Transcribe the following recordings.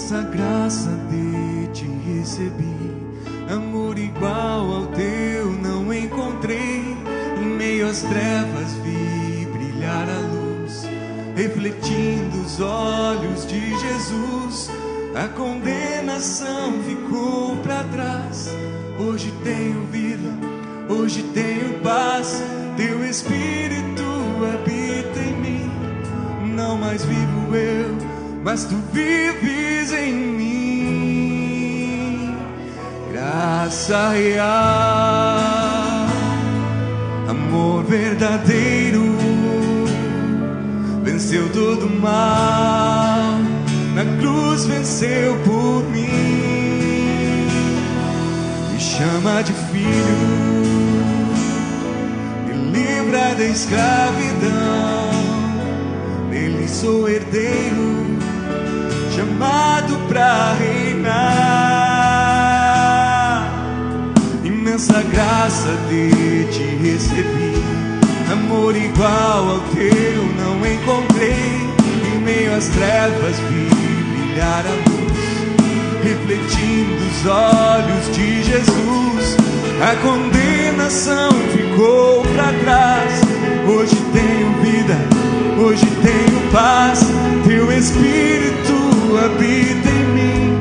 Imensa graça de te recebi, amor igual ao teu não encontrei. Em meio às trevas vi brilhar a luz, refletindo os olhos de Jesus. A condenação ficou para trás. Hoje tenho vida, hoje tenho paz. Teu Espírito habita em mim. Não mais vivo eu, mas tu vives em mim. Graça real, amor verdadeiro, venceu todo o mal, na cruz venceu por mim. Me chama de filho, me livra da escravidão. Nele sou herdeiro, chamado pra reinar. Imensa graça de te recebi, amor igual ao teu não encontrei. Em meio às trevas vi brilhar a luz, refletindo os olhos de Jesus. A condenação ficou pra trás. Hoje tenho vida, hoje tenho paz. Teu Espírito habita em mim.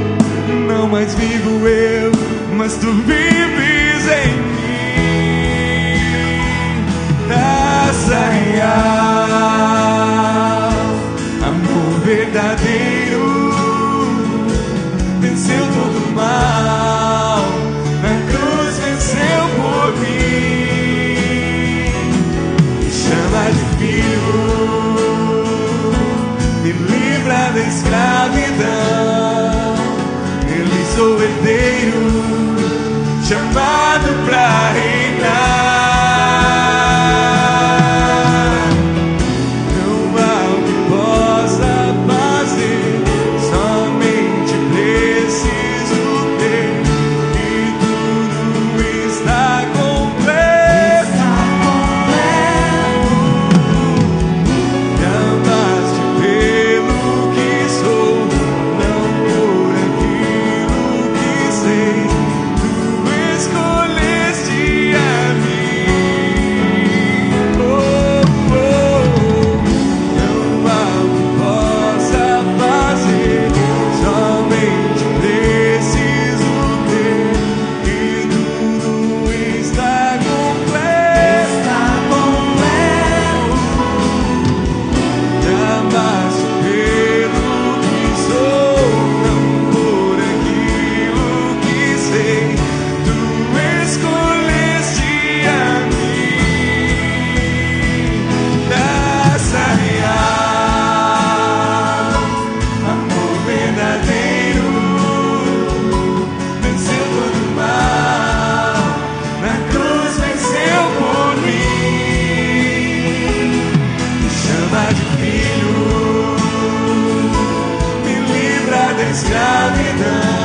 Não mais vivo eu, mas tu vives em mim. Graça real, amor verdadeiro, venceu todo o mal, na cruz venceu por mim. Me chama de filho, me livra da escravidão. Nele sou herdeiro, chamado pra reinar. Não há o que possa fazer, somente preciso ter, e tudo está completo. Me amaste pelo que sou, não por aquilo que sei. Tu escolheste a mim. Oh, oh, não há o que possa fazer, somente preciso ter, e tudo está completo. Me amaste pelo que sou, não por aquilo que sei. Tu escolheste a mim. Graça real, amor verdadeiro, venceu todo o mal, na cruz venceu por mim. Me chama de filho, me livra da escravidão.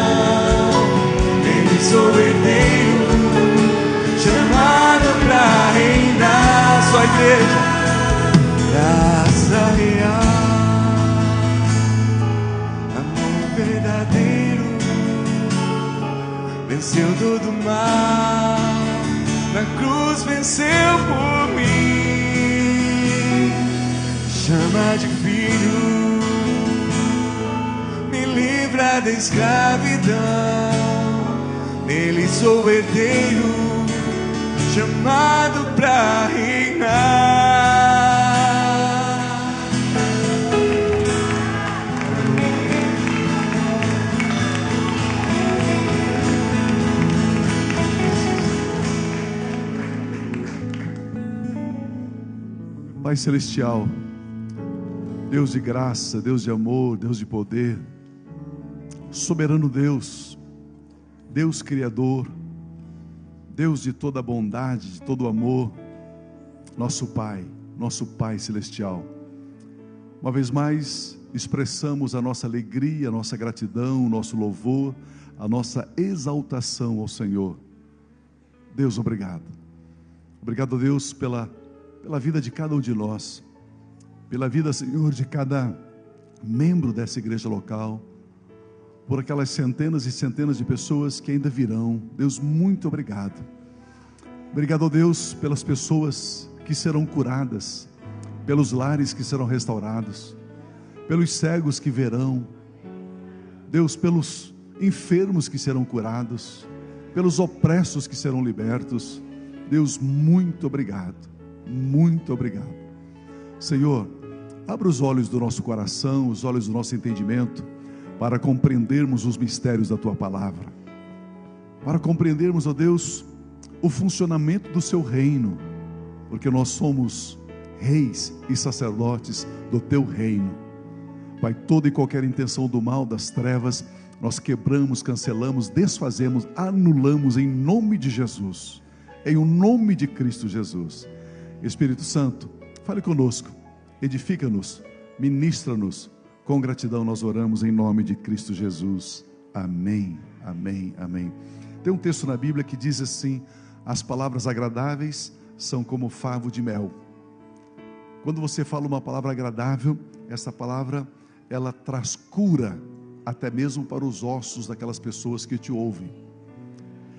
Nele sou herdeiro, chamado pra reinar. Só a igreja. Graça real, amor verdadeiro, venceu todo o mal, na cruz venceu por mim. Chama de filho, me livra da escravidão. Nele sou herdeiro, chamado pra reinar. Pai Celestial, Deus de graça, Deus de amor, Deus de poder, soberano Deus, Deus Criador, Deus de toda bondade, de todo amor, nosso Pai Celestial. Uma vez mais, expressamos a nossa alegria, a nossa gratidão, o nosso louvor, a nossa exaltação ao Senhor. Deus, obrigado. Obrigado, Deus, pela vida de cada um de nós, pela vida, Senhor, de cada membro dessa igreja local. por aquelas centenas e centenas de pessoas que ainda virão. Deus, muito obrigado. Obrigado, Deus, pelas pessoas que serão curadas, pelos lares que serão restaurados, pelos cegos que verão, Deus, pelos enfermos que serão curados, pelos opressos que serão libertos. Deus, muito obrigado, muito obrigado. Senhor, abra os olhos do nosso coração, os olhos do nosso entendimento, para compreendermos os mistérios da Tua palavra, para compreendermos, ó Deus, o funcionamento do Seu reino, porque nós somos reis e sacerdotes do Teu reino. Pai, toda e qualquer intenção do mal, das trevas, nós quebramos, cancelamos, desfazemos, anulamos em nome de Jesus, em o nome de Cristo Jesus. Espírito Santo, fale conosco, edifica-nos, ministra-nos. Com gratidão nós oramos em nome de Cristo Jesus. Amém, amém, amém. Tem um texto na Bíblia que diz assim: as palavras agradáveis são como favo de mel. Quando você fala uma palavra agradável, essa palavra, ela traz cura, até mesmo para os ossos daquelas pessoas que te ouvem.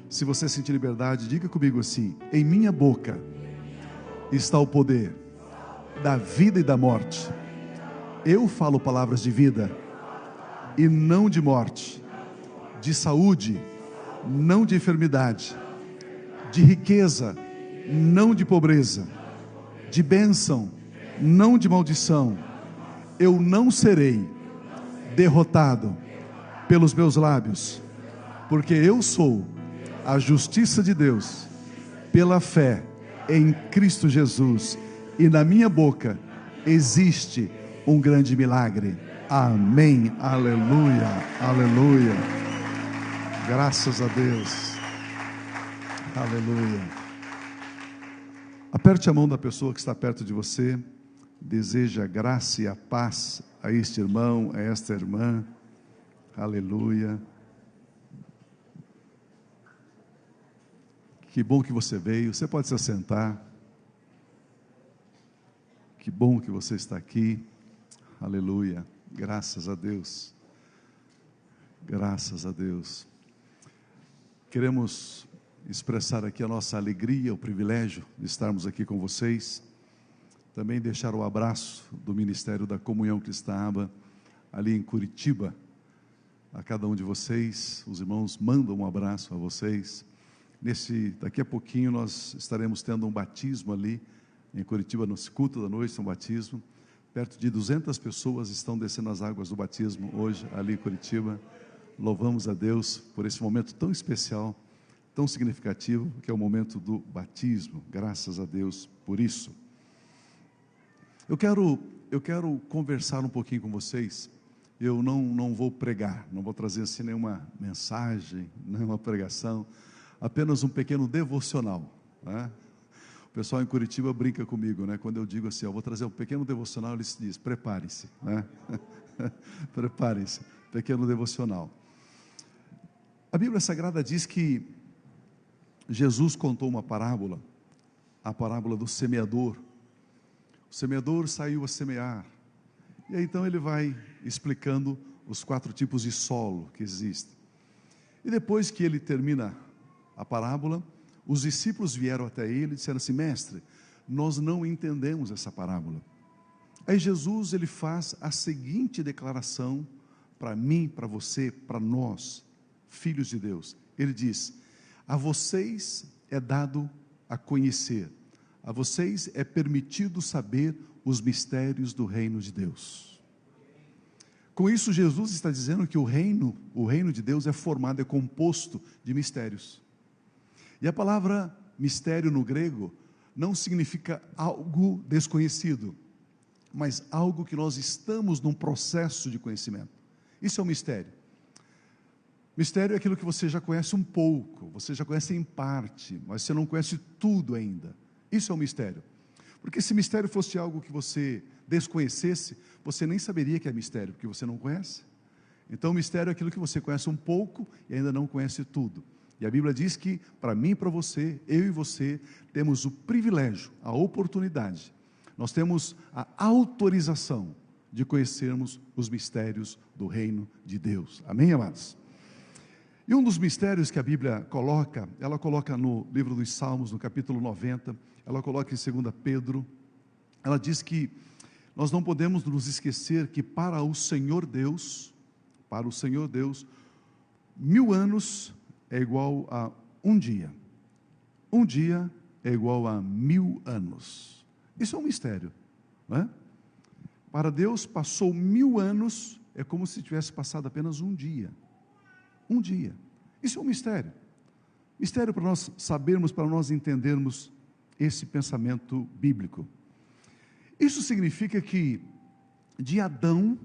Se você sentir liberdade, diga comigo assim: em minha boca está o poder da vida e da morte. Eu falo palavras de vida e não de morte, de saúde, não de enfermidade, de riqueza, não de pobreza, de bênção, não de maldição. Eu não serei derrotado pelos meus lábios, porque eu sou a justiça de Deus pela fé em Cristo Jesus, e na minha boca existe um grande milagre. Amém, aleluia, aleluia, graças a Deus, aleluia. Aperte a mão da pessoa que está perto de você, deseja a graça e a paz a este irmão, a esta irmã, aleluia. Que bom que você veio, você pode se assentar. Que bom que você está aqui, aleluia, graças a Deus, graças a Deus. Queremos expressar aqui a nossa alegria, o privilégio de estarmos aqui com vocês. Também deixar o abraço do Ministério da Comunhão Cristã Aba, ali em Curitiba, a cada um de vocês. Os irmãos mandam um abraço a vocês. Daqui a pouquinho nós estaremos tendo um batismo ali, em Curitiba, no culto da noite, um batismo. Perto de 200 pessoas estão descendo as águas do batismo hoje, ali em Curitiba. Louvamos a Deus por esse momento tão especial, tão significativo, que é o momento do batismo. Graças a Deus por isso. Eu quero conversar um pouquinho com vocês. Eu não vou pregar, não vou trazer assim nenhuma mensagem, nenhuma pregação, apenas um pequeno devocional, né? O pessoal em Curitiba brinca comigo, né? Quando eu digo assim, eu vou trazer um pequeno devocional, eles dizem, preparem-se, né? Preparem-se, pequeno devocional. A Bíblia Sagrada diz que Jesus contou uma parábola, a parábola do semeador. O semeador saiu a semear, e aí então ele vai explicando os 4 tipos de solo que existem. E depois que ele termina a parábola, os discípulos vieram até ele e disseram assim: mestre, nós não entendemos essa parábola. Aí Jesus, ele faz a seguinte declaração para mim, para você, para nós, filhos de Deus. Ele diz: a vocês é dado a conhecer, a vocês é permitido saber os mistérios do reino de Deus. Com isso, Jesus está dizendo que o reino de Deus é formado, é composto de mistérios. E a palavra mistério no grego não significa algo desconhecido, mas algo que nós estamos num processo de conhecimento. Isso é um mistério. Mistério é aquilo que você já conhece um pouco, você já conhece em parte, mas você não conhece tudo ainda. Isso é um mistério. Porque se mistério fosse algo que você desconhecesse, você nem saberia que é mistério, porque você não conhece. Então o mistério é aquilo que você conhece um pouco e ainda não conhece tudo. E a Bíblia diz que, para mim e para você, eu e você, temos o privilégio, a oportunidade, nós temos a autorização de conhecermos os mistérios do reino de Deus. Amém, amados? E um dos mistérios que a Bíblia coloca, ela coloca no livro dos Salmos, no capítulo 90, ela coloca em 2 Pedro, ela diz que nós não podemos nos esquecer que para o Senhor Deus, 1000 anos é igual a um dia. Um dia é igual a 1000 anos. Isso é um mistério, não é? Para Deus, passou 1000 anos, é como se tivesse passado apenas um dia. Um dia. Isso é um mistério. Mistério para nós sabermos, para nós entendermos esse pensamento bíblico. Isso significa que de Adão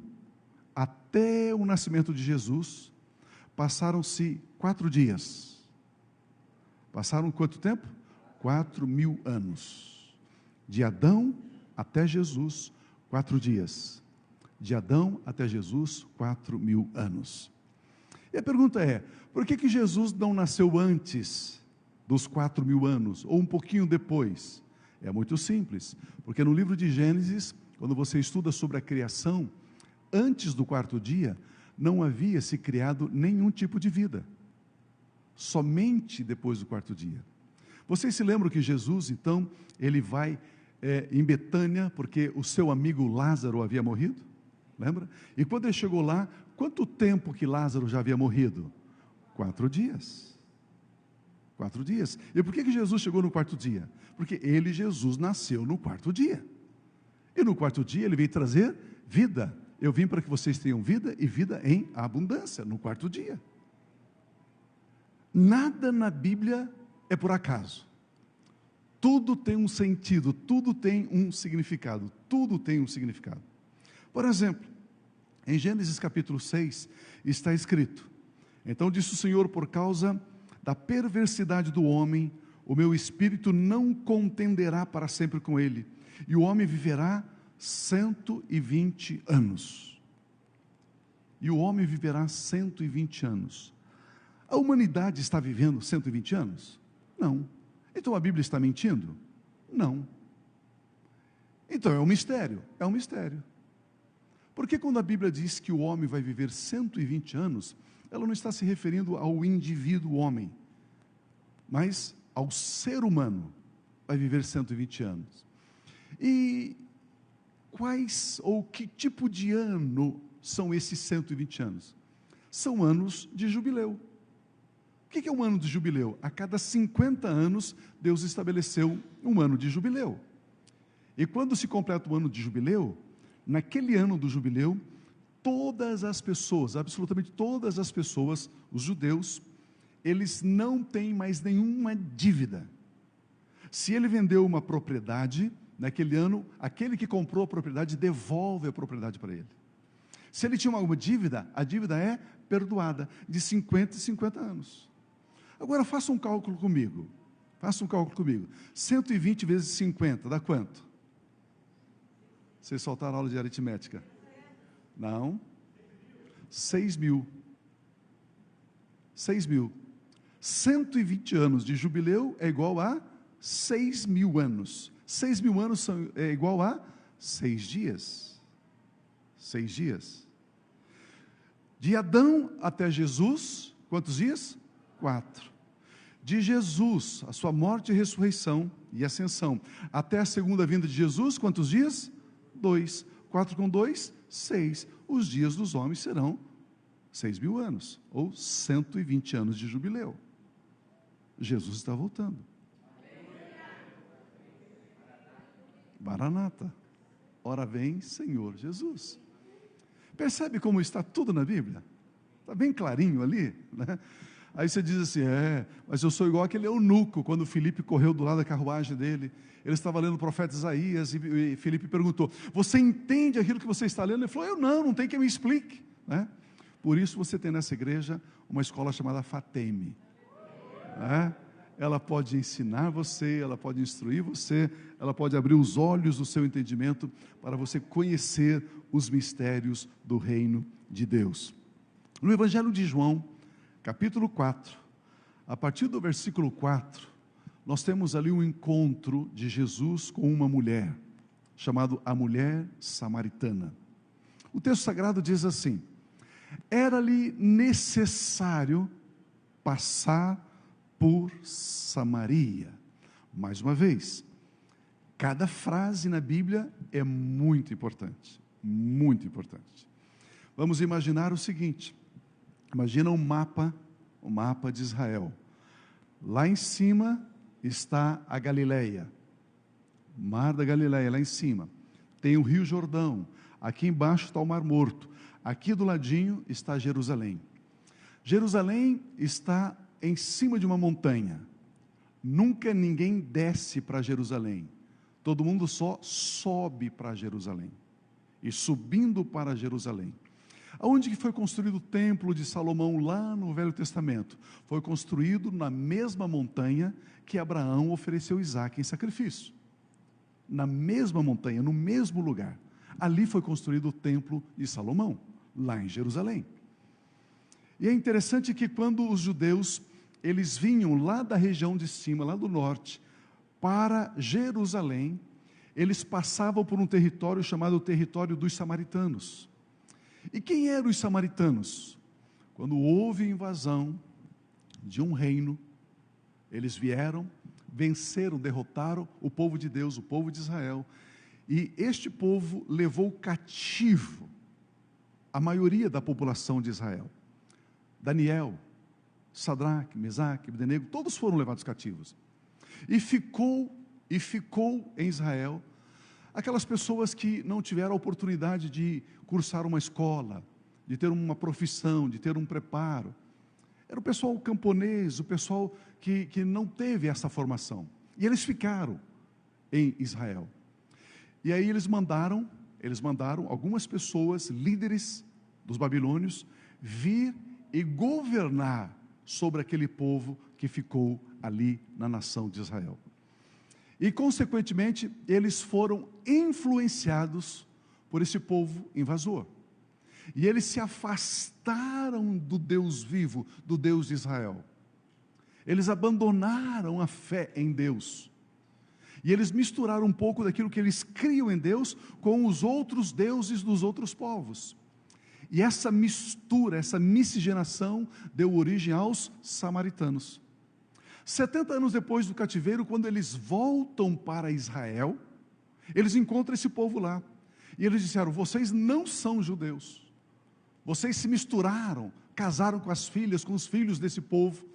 até o nascimento de Jesus, passaram-se 4 dias. Passaram quanto tempo? 4000 anos. De Adão até Jesus, 4 dias. De Adão até Jesus, 4000 anos. E a pergunta é, por que Jesus não nasceu antes dos 4000 anos, ou um pouquinho depois? É muito simples, porque no livro de Gênesis, quando você estuda sobre a criação, antes do 4º dia, não havia se criado nenhum tipo de vida. Somente depois do 4º dia. Vocês se lembram que Jesus, então, ele vai em Betânia, porque o seu amigo Lázaro havia morrido? Lembra? E quando ele chegou lá, quanto tempo que Lázaro já havia morrido? 4 dias. 4 dias. E por que Jesus chegou no 4º dia? Porque Jesus, nasceu no 4º dia. E no 4º dia ele veio trazer vida. Eu vim para que vocês tenham vida e vida em abundância, no 4º dia. Nada na Bíblia é por acaso. Tudo tem um sentido, tudo tem um significado, tudo tem um significado. Por exemplo, em Gênesis capítulo 6, está escrito: então disse o Senhor, por causa da perversidade do homem, o meu espírito não contenderá para sempre com ele, e o homem viverá 120 anos. E o homem viverá 120 anos. A humanidade está vivendo 120 anos? Não. Então a Bíblia está mentindo? Não. Então é um mistério? É um mistério. Porque quando a Bíblia diz que o homem vai viver 120 anos, ela não está se referindo ao indivíduo homem, mas ao ser humano vai viver 120 anos. E quais ou que tipo de ano são esses 120 anos? São anos de jubileu. O que é um ano de jubileu? A cada 50 anos, Deus estabeleceu um ano de jubileu. E quando se completa o ano de jubileu, naquele ano do jubileu, todas as pessoas, absolutamente todas as pessoas, os judeus, eles não têm mais nenhuma dívida. Se ele vendeu uma propriedade, naquele ano, aquele que comprou a propriedade devolve a propriedade para ele. Se ele tinha alguma dívida, a dívida é perdoada, de 50 em 50 anos. Agora faça um cálculo comigo. 120 vezes 50, dá quanto? Vocês soltaram a aula de aritmética? Não. 6.000. 6.000. 120 anos de jubileu é igual a 6.000 anos. 6.000 anos é igual a 6 dias. 6 dias. De Adão até Jesus, quantos dias? 4. De Jesus, a sua morte e ressurreição e ascensão, até a segunda vinda de Jesus, quantos dias? 2. 4 com 2, 6. Os dias dos homens serão 6.000 anos, ou 120 anos de jubileu. Jesus está voltando. Maranata. Ora vem, Senhor Jesus. Percebe como está tudo na Bíblia? Está bem clarinho ali, né? Aí você diz assim, mas eu sou igual aquele eunuco, quando Filipe correu do lado da carruagem dele, ele estava lendo o profeta Isaías, e Filipe perguntou, você entende aquilo que você está lendo? Ele falou, eu não tem quem me explique, né? Por isso você tem nessa igreja uma escola chamada Fateme, né? Ela pode ensinar você, ela pode instruir você, ela pode abrir os olhos do seu entendimento, para você conhecer os mistérios do reino de Deus. No Evangelho de João, capítulo 4, a partir do versículo 4, nós temos ali um encontro de Jesus com uma mulher, chamado a mulher samaritana. O texto sagrado diz assim: era-lhe necessário passar por Samaria. Mais uma vez, cada frase na Bíblia é muito importante, muito importante. Vamos imaginar o seguinte: imagina o mapa de Israel. Lá em cima está a Galileia, Mar da Galileia, lá em cima. Tem o Rio Jordão, aqui embaixo está o Mar Morto, aqui do ladinho está Jerusalém. Jerusalém está em cima de uma montanha. Nunca ninguém desce para Jerusalém, todo mundo só sobe para Jerusalém. E subindo para Jerusalém, aonde que foi construído o templo de Salomão lá no Velho Testamento? Foi construído na mesma montanha que Abraão ofereceu Isaque em sacrifício. Na mesma montanha, no mesmo lugar. Ali foi construído o templo de Salomão, lá em Jerusalém. E é interessante que quando os judeus, eles vinham lá da região de cima, lá do norte, para Jerusalém, eles passavam por um território chamado território dos samaritanos. E quem eram os samaritanos? Quando houve invasão de um reino, eles vieram, venceram, derrotaram o povo de Deus, o povo de Israel, e este povo levou cativo a maioria da população de Israel. Daniel, Sadraque, Mesaque, Abdenego, todos foram levados cativos. E ficou em Israel aquelas pessoas que não tiveram a oportunidade de cursar uma escola, de ter uma profissão, de ter um preparo. Era o pessoal camponês, o pessoal que não teve essa formação. E eles ficaram em Israel. E aí eles mandaram algumas pessoas, líderes dos babilônios, vir e governar sobre aquele povo que ficou ali na nação de Israel. E consequentemente, eles foram influenciados por esse povo invasor. E eles se afastaram do Deus vivo, do Deus de Israel. Eles abandonaram a fé em Deus. E eles misturaram um pouco daquilo que eles criam em Deus com os outros deuses dos outros povos. E essa mistura, essa miscigenação deu origem aos samaritanos. 70 anos depois do cativeiro, quando eles voltam para Israel, eles encontram esse povo lá. E eles disseram: vocês não são judeus. Vocês se misturaram, casaram com as filhas, com os filhos desse povo.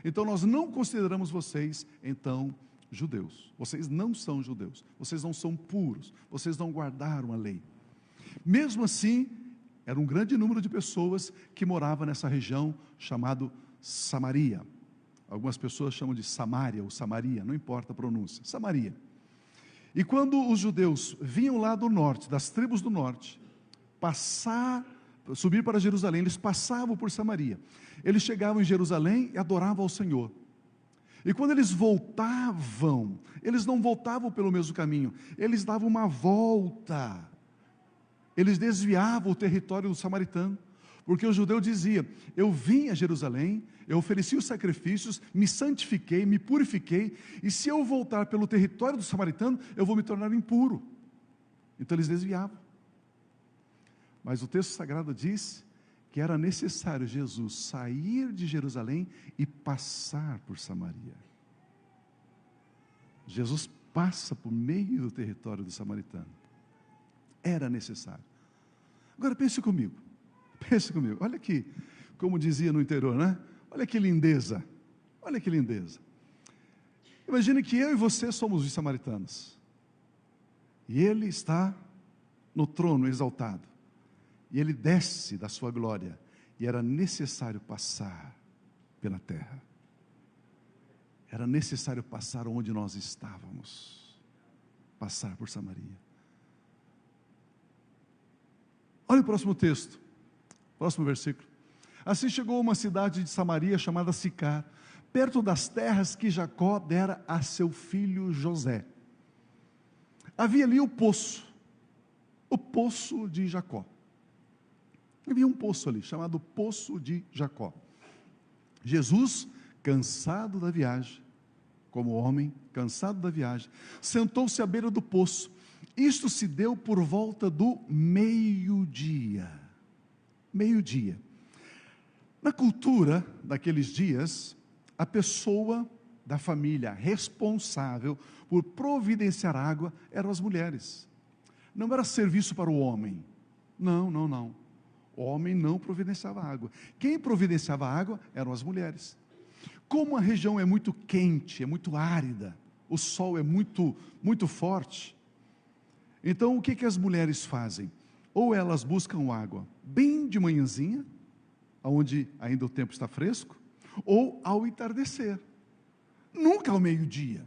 Então nós não consideramos vocês, então, judeus. Vocês não são judeus. Vocês não são puros. Vocês não guardaram a lei. Mesmo assim, era um grande número de pessoas que moravam nessa região chamada Samaria. Algumas pessoas chamam de Samária ou Samaria, não importa a pronúncia, Samaria. E quando os judeus vinham lá do norte, das tribos do norte, subir para Jerusalém, eles passavam por Samaria. Eles chegavam em Jerusalém e adoravam ao Senhor. E quando eles voltavam, eles não voltavam pelo mesmo caminho, eles davam uma volta. Eles desviavam o território do samaritano, porque o judeu dizia: eu vim a Jerusalém, eu ofereci os sacrifícios, me santifiquei, me purifiquei, e se eu voltar pelo território do samaritano, eu vou me tornar impuro. Então eles desviavam. Mas o texto sagrado diz que era necessário Jesus sair de Jerusalém e passar por Samaria. Jesus passa por meio do território do samaritano. Era necessário. Agora pense comigo, olha aqui, como dizia no interior, né? Olha que lindeza, imagine que eu e você somos os samaritanos, e ele está no trono exaltado, e ele desce da sua glória, e era necessário passar pela terra, era necessário passar onde nós estávamos, passar por Samaria. Olha o próximo texto, próximo versículo. Assim chegou a uma cidade de Samaria chamada Sicar, perto das terras que Jacó dera a seu filho José. Havia ali o poço de Jacó. Havia um poço ali, chamado Poço de Jacó. Jesus, cansado da viagem, como homem, cansado da viagem, sentou-se à beira do poço, Isto se deu por volta do meio-dia. Meio-dia. Na cultura daqueles dias, a pessoa da família responsável por providenciar água eram as mulheres. Não era serviço para o homem. Não. O homem não providenciava água. Quem providenciava água eram as mulheres. Como a região é muito quente, é muito árida, o sol é muito forte, então o que as mulheres fazem? Ou elas buscam água bem de manhãzinha, onde ainda o tempo está fresco, ou ao entardecer, nunca ao meio-dia.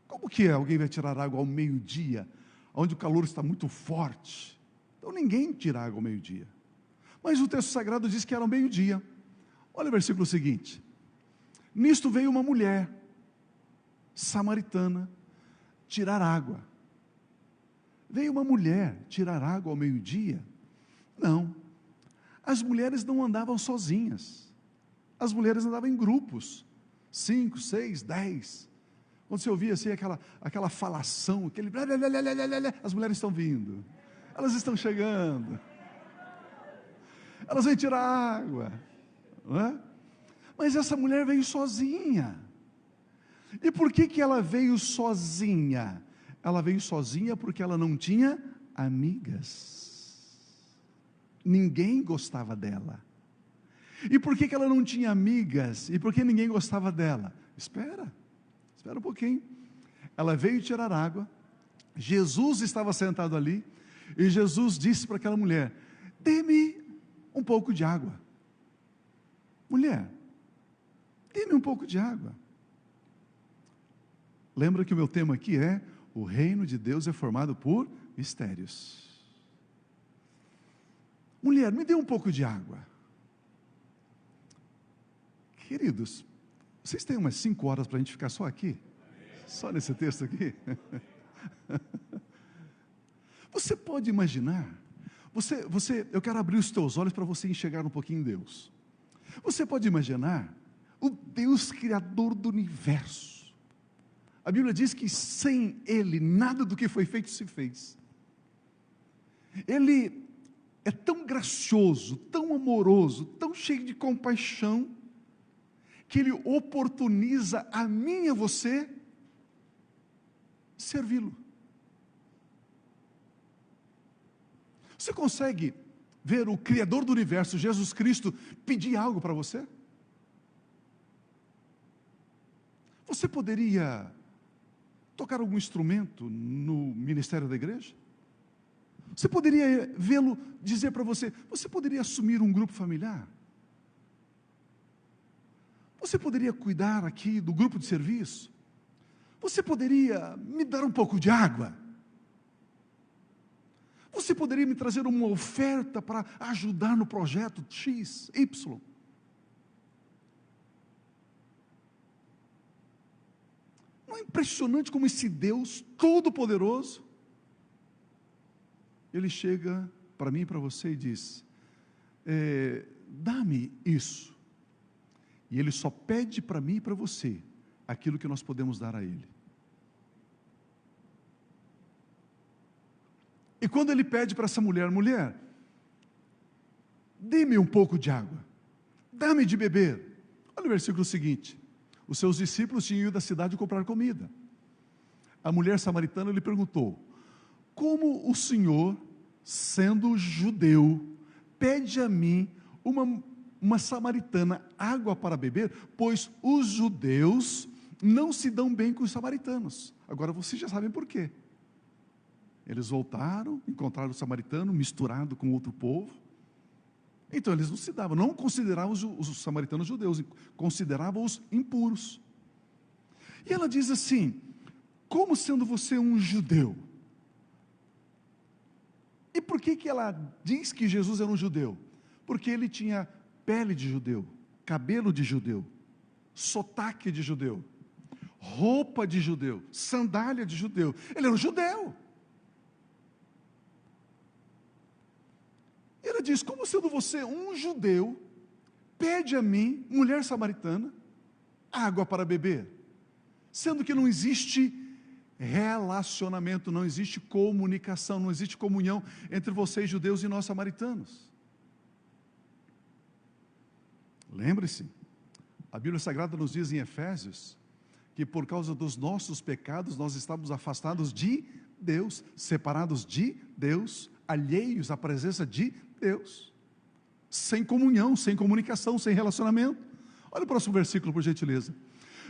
Como que alguém vai tirar água ao meio-dia, onde o calor está muito forte? Então ninguém tira água ao meio-dia. Mas o texto sagrado diz que era ao meio-dia. Olha o versículo seguinte: nisto veio uma mulher samaritana tirar água. Veio uma mulher tirar água ao meio-dia? Não. As mulheres não andavam sozinhas. As mulheres andavam em grupos, 5, 6, 10. Quando você ouvia assim aquela falação, aquele blá, blá, blá, blá, blá, blá, blá, as mulheres estão vindo, elas estão chegando, elas vêm tirar água, não é? Mas essa mulher veio sozinha. E por que ela veio sozinha? Ela veio sozinha porque ela não tinha amigas. Ninguém gostava dela. E por que ela não tinha amigas? E por que ninguém gostava dela? Espera um pouquinho. Ela veio tirar água. Jesus estava sentado ali. E Jesus disse para aquela mulher: dê-me um pouco de água. Mulher, dê-me um pouco de água. Lembra que o meu tema aqui é: o reino de Deus é formado por mistérios. Mulher, me dê um pouco de água. Queridos, vocês têm umas 5 horas para a gente ficar só aqui? Só nesse texto aqui? Você pode imaginar, eu quero abrir os teus olhos para você enxergar um pouquinho Deus. Você pode imaginar o Deus criador do universo. A Bíblia diz que sem Ele, nada do que foi feito se fez. Ele é tão gracioso, tão amoroso, tão cheio de compaixão, que Ele oportuniza a mim e a você servi-lo. Você consegue ver o Criador do universo, Jesus Cristo, pedir algo para você? Você poderia tocar algum instrumento no ministério da igreja? Você poderia vê-lo dizer para você: você poderia assumir um grupo familiar? Você poderia cuidar aqui do grupo de serviço? Você poderia me dar um pouco de água? Você poderia me trazer uma oferta para ajudar no projeto X, Y? Não é impressionante como esse Deus todo-poderoso, Ele chega para mim e para você e diz: dá-me isso. E Ele só pede para mim e para você aquilo que nós podemos dar a Ele. E quando Ele pede para essa mulher: mulher, dê-me um pouco de água, dá-me de beber. Olha o versículo seguinte: os seus discípulos tinham ido da cidade comprar comida. A mulher samaritana lhe perguntou: como o Senhor, sendo judeu, pede a mim, uma samaritana, água para beber? Pois os judeus não se dão bem com os samaritanos. Agora vocês já sabem por quê. Eles voltaram, encontraram o samaritano misturado com outro povo. Então eles não se davam, não consideravam os samaritanos judeus, consideravam-os impuros. E ela diz assim: como sendo você um judeu? E por que ela diz que Jesus era um judeu? Porque ele tinha pele de judeu, cabelo de judeu, sotaque de judeu, roupa de judeu, sandália de judeu. Ele era um judeu. Ela diz: como sendo você um judeu, pede a mim, mulher samaritana, água para beber, sendo que não existe relacionamento, não existe comunicação, não existe comunhão entre vocês judeus e nós samaritanos. Lembre-se, a Bíblia Sagrada nos diz em Efésios, que por causa dos nossos pecados, nós estamos afastados de Deus, separados de Deus, alheios à presença de Deus, sem comunhão, sem comunicação, sem relacionamento. Olha o próximo versículo, por gentileza.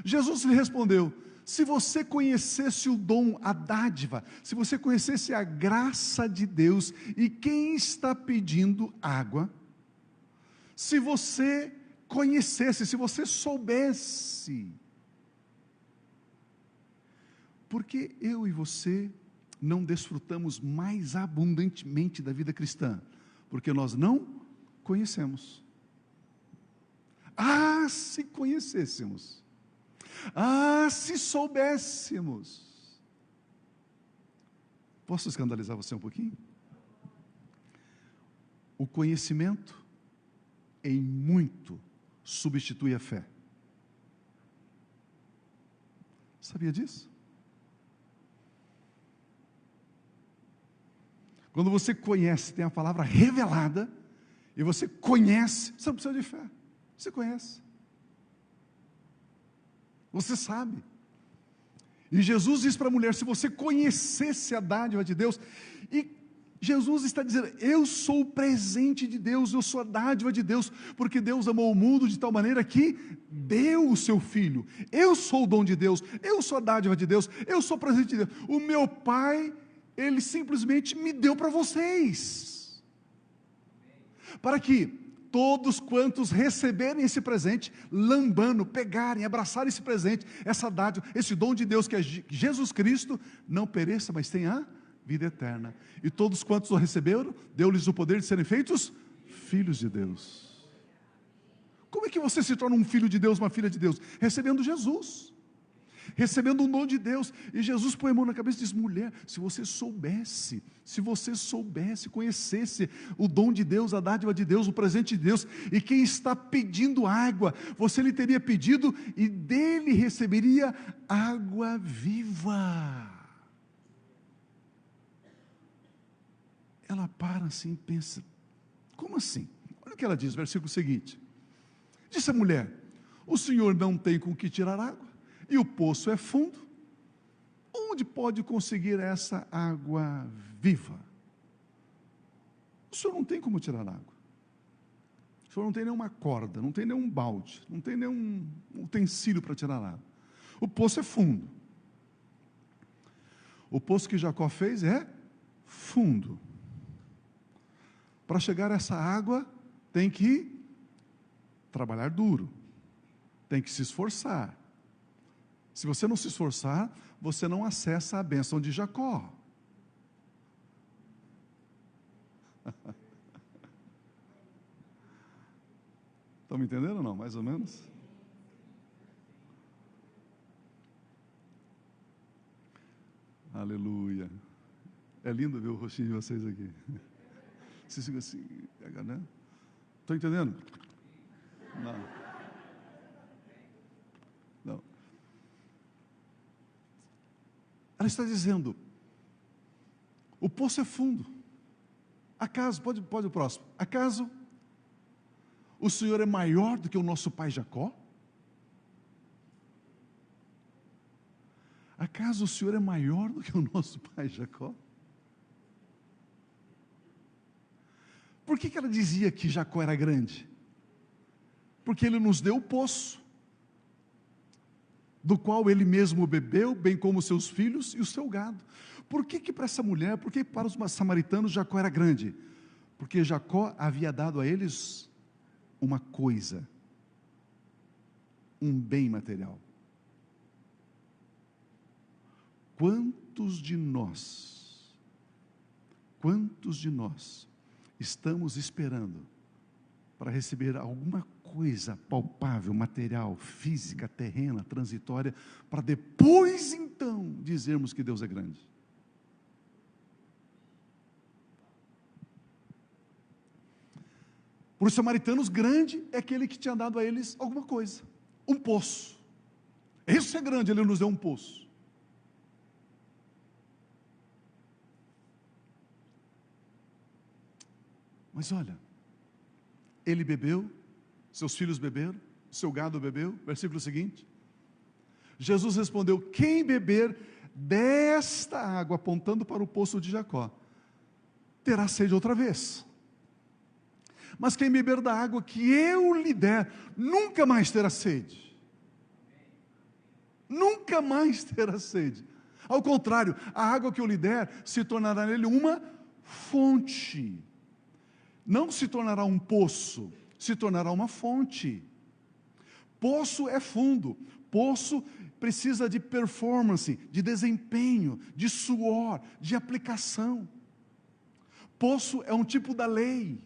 Jesus lhe respondeu: se você conhecesse o dom, a dádiva, se você conhecesse a graça de Deus, e quem está pedindo água, se você conhecesse, se você soubesse, porque eu e você não desfrutamos mais abundantemente da vida cristã? Porque nós não conhecemos. Ah, se conhecêssemos! Ah, se soubéssemos! Posso escandalizar você um pouquinho? O conhecimento, em muito, substitui a fé. Sabia disso? Quando você conhece, tem a palavra revelada, e você conhece, você não precisa de fé, você conhece, você sabe. E Jesus diz para a mulher: se você conhecesse a dádiva de Deus, e Jesus está dizendo: eu sou o presente de Deus, eu sou a dádiva de Deus, porque Deus amou o mundo de tal maneira que deu o seu Filho. Eu sou o dom de Deus, eu sou a dádiva de Deus, eu sou o presente de Deus. O meu Pai, Ele simplesmente me deu para vocês, para que todos quantos receberem esse presente, lambando, pegarem, abraçarem esse presente, essa dádiva, esse dom de Deus que é Jesus Cristo, não pereça, mas tenha vida eterna. E todos quantos o receberam, deu-lhes o poder de serem feitos filhos de Deus. Como é que você se torna um filho de Deus, uma filha de Deus? Recebendo Jesus, recebendo um dom de Deus. E Jesus põe a mão na cabeça e diz: mulher, se você soubesse, conhecesse o dom de Deus, a dádiva de Deus, o presente de Deus, e quem está pedindo água, você lhe teria pedido, e dele receberia água viva. Ela para assim e pensa: como assim? Olha o que ela diz, versículo seguinte. Disse a mulher: o senhor não tem com que tirar água, e o poço é fundo. Onde pode conseguir essa água viva? O senhor não tem como tirar água. O senhor não tem nenhuma corda, não tem nenhum balde, não tem nenhum utensílio para tirar água. O poço é fundo. O poço que Jacó fez é fundo. Para chegar a essa água, tem que trabalhar duro, tem que se esforçar. Se você não se esforçar, você não acessa a bênção de Jacó. Estão me entendendo ou não? Mais ou menos? Aleluia. É lindo ver o rostinho de vocês aqui. Vocês ficam assim, né? Estão entendendo? Não. Ela está dizendo: o poço é fundo. Acaso, pode o próximo. Acaso o Senhor é maior do que o nosso pai Jacó? Acaso o Senhor é maior do que o nosso pai Jacó? Por que ela dizia que Jacó era grande? Porque ele nos deu o poço, do qual ele mesmo bebeu, bem como seus filhos e o seu gado. Por que para essa mulher, por que para os samaritanos Jacó era grande? Porque Jacó havia dado a eles uma coisa, um bem material. Quantos de nós estamos esperando para receber alguma coisa palpável, material, física, terrena, transitória, para depois então dizermos que Deus é grande? Para os samaritanos, grande é aquele que tinha dado a eles alguma coisa, um poço. Esse é grande, ele nos deu um poço. Mas olha, ele bebeu, seus filhos beberam, seu gado bebeu. Versículo seguinte, Jesus respondeu: quem beber desta água, apontando para o poço de Jacó, terá sede outra vez. Mas quem beber da água que eu lhe der, nunca mais terá sede. Nunca mais terá sede. Ao contrário, a água que eu lhe der se tornará nele uma fonte. Não se tornará um poço, se tornará uma fonte. Poço é fundo, poço precisa de performance, de desempenho, de suor, de aplicação. Poço é um tipo da lei.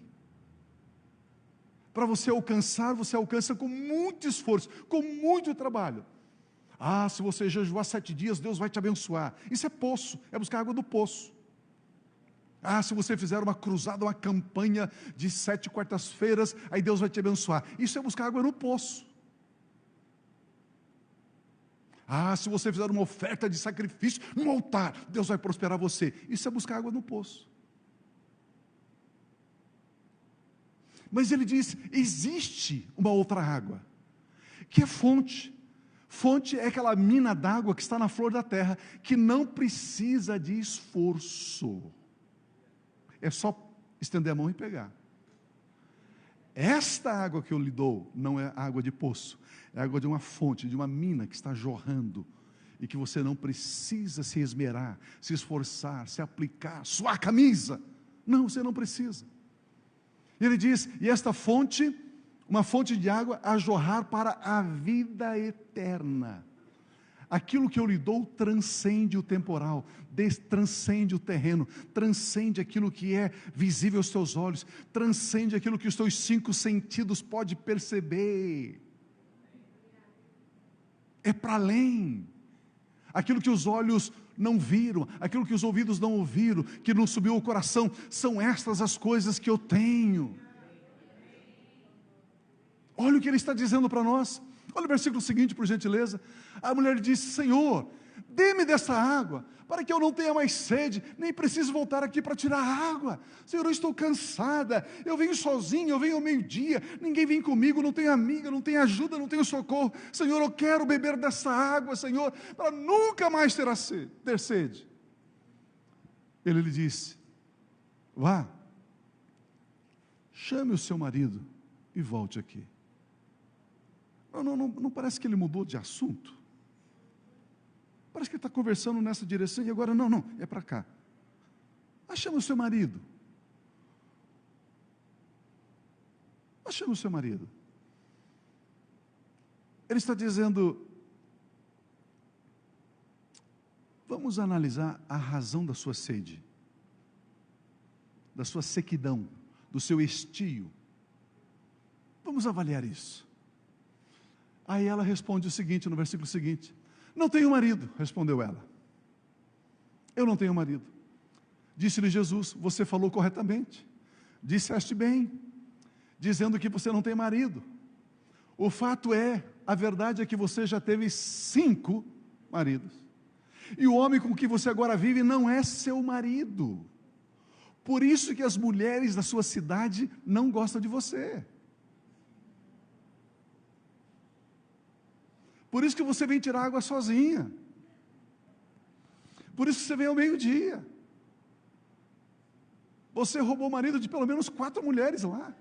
Para você alcançar, você alcança com muito esforço, com muito trabalho. Ah, se você jejuar 7 dias, Deus vai te abençoar. Isso é poço, é buscar água do poço. Ah, se você fizer uma cruzada, uma campanha de 7 quartas-feiras, aí Deus vai te abençoar. Isso é buscar água no poço. Ah, se você fizer uma oferta de sacrifício no altar, Deus vai prosperar você. Isso é buscar água no poço. Mas ele diz, existe uma outra água, que é fonte. Fonte é aquela mina d'água que está na flor da terra, que não precisa de esforço. É só estender a mão e pegar. Esta água que eu lhe dou não é água de poço, é água de uma fonte, de uma mina que está jorrando, e que você não precisa se esmerar, se esforçar, se aplicar, suar a camisa. Não, você não precisa. Ele diz, e esta fonte, uma fonte de água a jorrar para a vida eterna. Aquilo que eu lhe dou transcende o temporal, transcende o terreno, transcende aquilo que é visível aos teus olhos, transcende aquilo que os teus 5 sentidos podem perceber. É para além. Aquilo que os olhos não viram, aquilo que os ouvidos não ouviram, que não subiu ao coração, são estas as coisas que eu tenho. Olha o que ele está dizendo para nós. Olha o versículo seguinte, por gentileza. A mulher disse: Senhor, dê-me dessa água, para que eu não tenha mais sede, nem preciso voltar aqui para tirar água. Senhor, eu estou cansada, eu venho sozinho, eu venho ao meio-dia, ninguém vem comigo, não tenho amiga, não tenho ajuda, não tenho socorro. Senhor, eu quero beber dessa água, Senhor, para nunca mais ter sede. Ele lhe disse: vá, chame o seu marido e volte aqui. Não parece que ele mudou de assunto? Parece que ele está conversando nessa direção e agora não, é para cá. Chama o seu marido. Chama o seu marido. Ele está dizendo, vamos analisar a razão da sua sede, da sua sequidão, do seu estio. Vamos avaliar isso. Aí ela responde o seguinte, no versículo seguinte: não tenho marido, respondeu ela. Eu não tenho marido. Disse-lhe Jesus: você falou corretamente, disseste bem, dizendo que você não tem marido. O fato é, a verdade é que você já teve 5 maridos, e o homem com que você agora vive não é seu marido. Por isso que as mulheres da sua cidade não gostam de você. Por isso que você vem tirar água sozinha. Por isso que você vem ao meio-dia. Você roubou o marido de pelo menos 4 mulheres lá.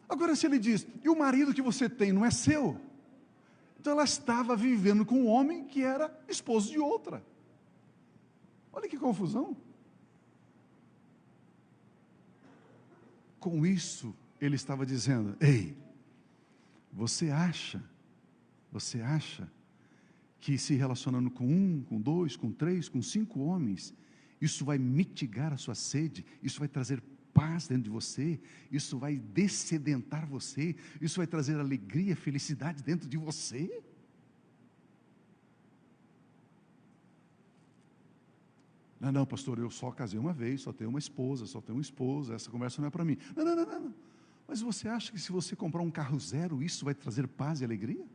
Agora, se ele diz, e o marido que você tem não é seu? Então ela estava vivendo com um homem que era esposo de outra. Olha que confusão. Com isso, ele estava dizendo: ei, você acha que se relacionando com 1, com 2, com 3, com 5 homens, isso vai mitigar a sua sede, isso vai trazer paz dentro de você, isso vai dessedentar você, isso vai trazer alegria, felicidade dentro de você? Não, pastor, eu só casei uma vez, só tenho uma esposa, essa conversa não é para mim. Não. Mas você acha que se você comprar um carro zero, isso vai trazer paz e alegria?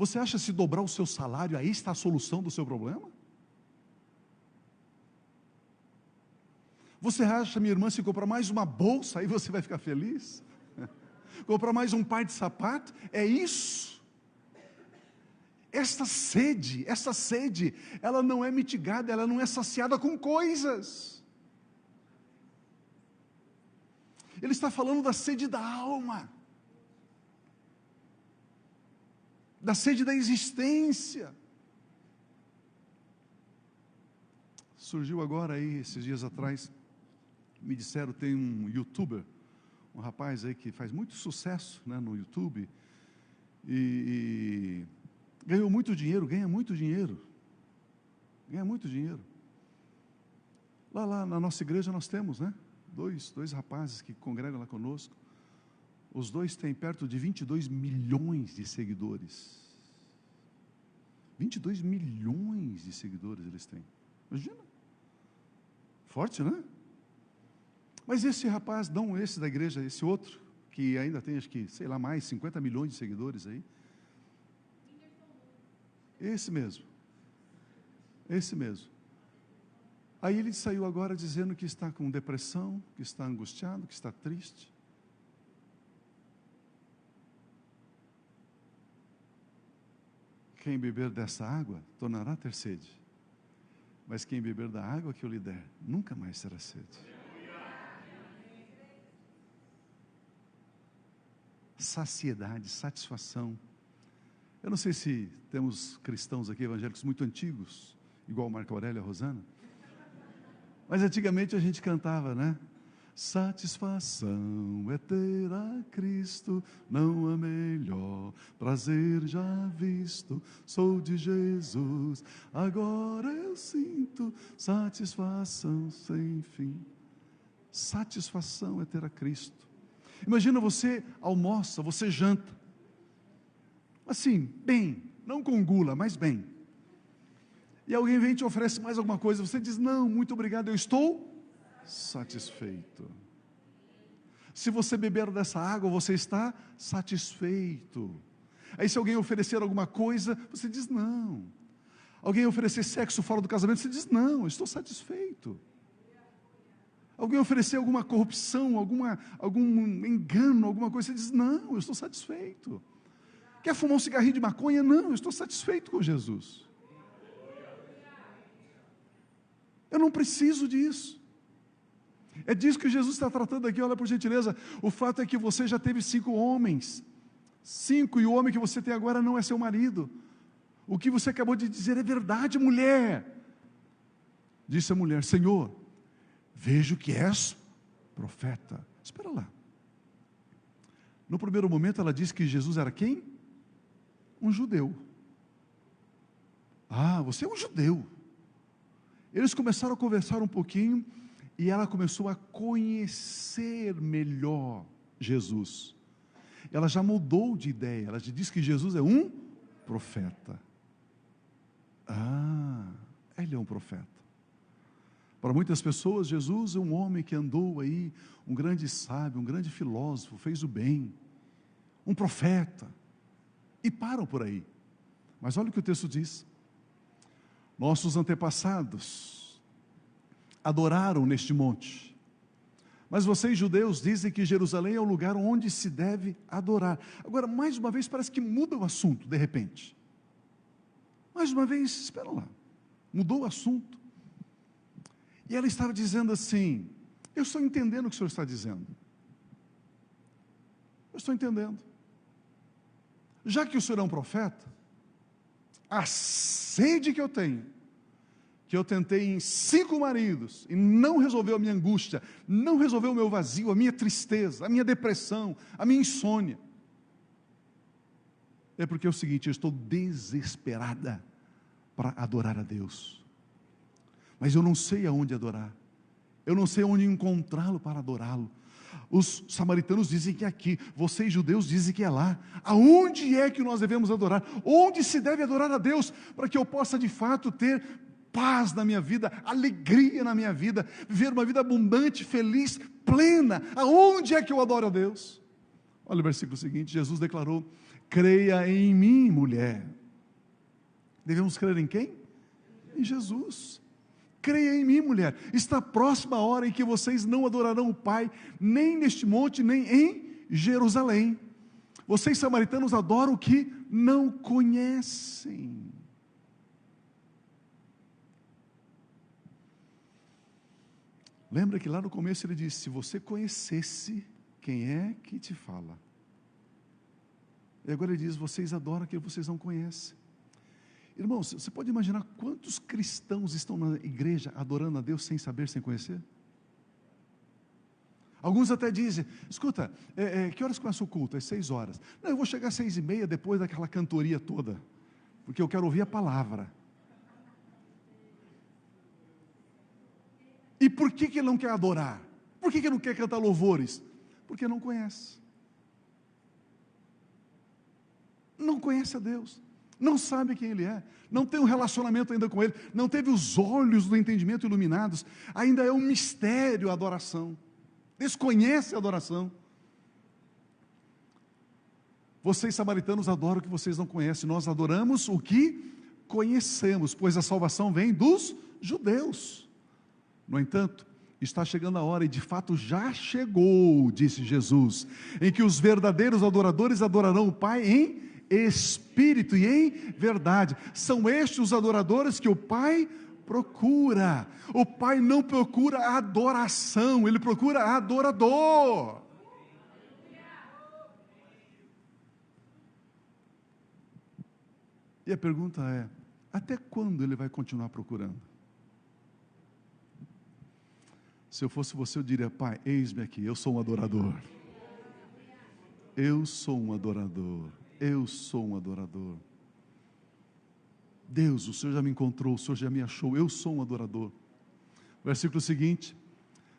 Você acha se dobrar o seu salário, aí está a solução do seu problema? Você acha, minha irmã, se comprar mais uma bolsa, aí você vai ficar feliz? Comprar mais um par de sapato? É isso? Essa sede, ela não é mitigada, ela não é saciada com coisas. Ele está falando da sede da alma, da sede da existência. Surgiu agora aí, esses dias atrás, me disseram, tem um youtuber, um rapaz aí que faz muito sucesso, né, no YouTube, e ganhou muito dinheiro, ganha muito dinheiro. Lá na nossa igreja nós temos, né, dois rapazes que congregam lá conosco. Os dois têm perto de 22 milhões de seguidores. 22 milhões de seguidores eles têm. Imagina. Forte, né? Mas esse rapaz, não esse da igreja, esse outro, que ainda tem, acho que, sei lá, mais 50 milhões de seguidores aí. Esse mesmo. Aí ele saiu agora dizendo que está com depressão, que está angustiado, que está triste. Quem beber dessa água, tornará a ter sede. Mas quem beber da água que eu lhe der, nunca mais terá sede. Saciedade, satisfação. Eu não sei se temos cristãos aqui, evangélicos muito antigos, igual o Marco Aurélio e a Rosana, mas antigamente a gente cantava, né? Satisfação é ter a Cristo, não há melhor prazer já visto, sou de Jesus, agora eu sinto satisfação sem fim. Satisfação é ter a Cristo. Imagina, você almoça, você janta, assim, bem, não com gula, mas bem, e alguém vem e te oferece mais alguma coisa, você diz, não, muito obrigado, eu estou satisfeito. Se você beber dessa água, você está satisfeito. Aí se alguém oferecer alguma coisa, você diz não. Alguém oferecer sexo fora do casamento, você diz não, eu estou satisfeito. Alguém oferecer alguma corrupção, algum engano, alguma coisa, você diz não, eu estou satisfeito. Quer fumar um cigarrinho de maconha? Não, eu estou satisfeito com Jesus. Eu não preciso disso. É disso que Jesus está tratando aqui, olha por gentileza. O fato é que você já teve 5 homens. 5, e o homem que você tem agora não é seu marido. O que você acabou de dizer é verdade, mulher. Disse a mulher, Senhor, vejo que és profeta. Espera lá. No primeiro momento ela disse que Jesus era quem? Um judeu. Ah, você é um judeu. Eles começaram a conversar um pouquinho, e ela começou a conhecer melhor Jesus. Ela já mudou de ideia, ela já disse que Jesus é um profeta. Ah, ele é um profeta. Para muitas pessoas, Jesus é um homem que andou aí, um grande sábio, um grande filósofo, fez o bem, um profeta, e param por aí. Mas olha o que o texto diz. Nossos antepassados adoraram neste monte, mas vocês judeus dizem que Jerusalém é o lugar onde se deve adorar. Agora, mais uma vez, parece que muda o assunto, de repente. Mais uma vez, espera lá, mudou o assunto, e ela estava dizendo assim, eu estou entendendo o que o senhor está dizendo, eu estou entendendo, já que o senhor é um profeta, a sede que eu tenho, que eu tentei em 5 maridos, e não resolveu a minha angústia, não resolveu o meu vazio, a minha tristeza, a minha depressão, a minha insônia, é porque é o seguinte, eu estou desesperada para adorar a Deus, mas eu não sei aonde adorar, eu não sei onde encontrá-lo para adorá-lo. Os samaritanos dizem que é aqui, vocês judeus dizem que é lá. Aonde é que nós devemos adorar? Onde se deve adorar a Deus, para que eu possa de fato ter paz na minha vida, alegria na minha vida, viver uma vida abundante, feliz, plena? Aonde é que eu adoro a Deus? Olha o versículo seguinte, Jesus declarou, creia em mim, mulher. Devemos crer em quem? Em Jesus. Creia em mim, mulher. Está próxima a hora em que vocês não adorarão o Pai, nem neste monte, nem em Jerusalém. Vocês samaritanos adoram o que não conhecem. Lembra que lá no começo ele disse: se você conhecesse, quem é que te fala? E agora ele diz: vocês adoram aquilo que vocês não conhecem. Irmãos, você pode imaginar quantos cristãos estão na igreja adorando a Deus sem saber, sem conhecer? Alguns até dizem: escuta, que horas começa o culto? Às 6 horas. Não, eu vou chegar às 6:30 depois daquela cantoria toda, porque eu quero ouvir a palavra. E por que ele não quer adorar? Por que ele não quer cantar louvores? Porque não conhece. Não conhece a Deus. Não sabe quem Ele é. Não tem um relacionamento ainda com Ele. Não teve os olhos do entendimento iluminados. Ainda é um mistério a adoração. Desconhece a adoração. Vocês samaritanos adoram o que vocês não conhecem. Nós adoramos o que conhecemos, pois a salvação vem dos judeus. No entanto, está chegando a hora, e de fato já chegou, disse Jesus, em que os verdadeiros adoradores adorarão o Pai em espírito e em verdade. São estes os adoradores que o Pai procura. O Pai não procura adoração, Ele procura adorador. E a pergunta é: até quando Ele vai continuar procurando? Se eu fosse você, eu diria: Pai, eis-me aqui, eu sou um adorador. Eu sou um adorador. Eu sou um adorador. Deus, o Senhor já me encontrou, o Senhor já me achou, eu sou um adorador. Versículo seguinte: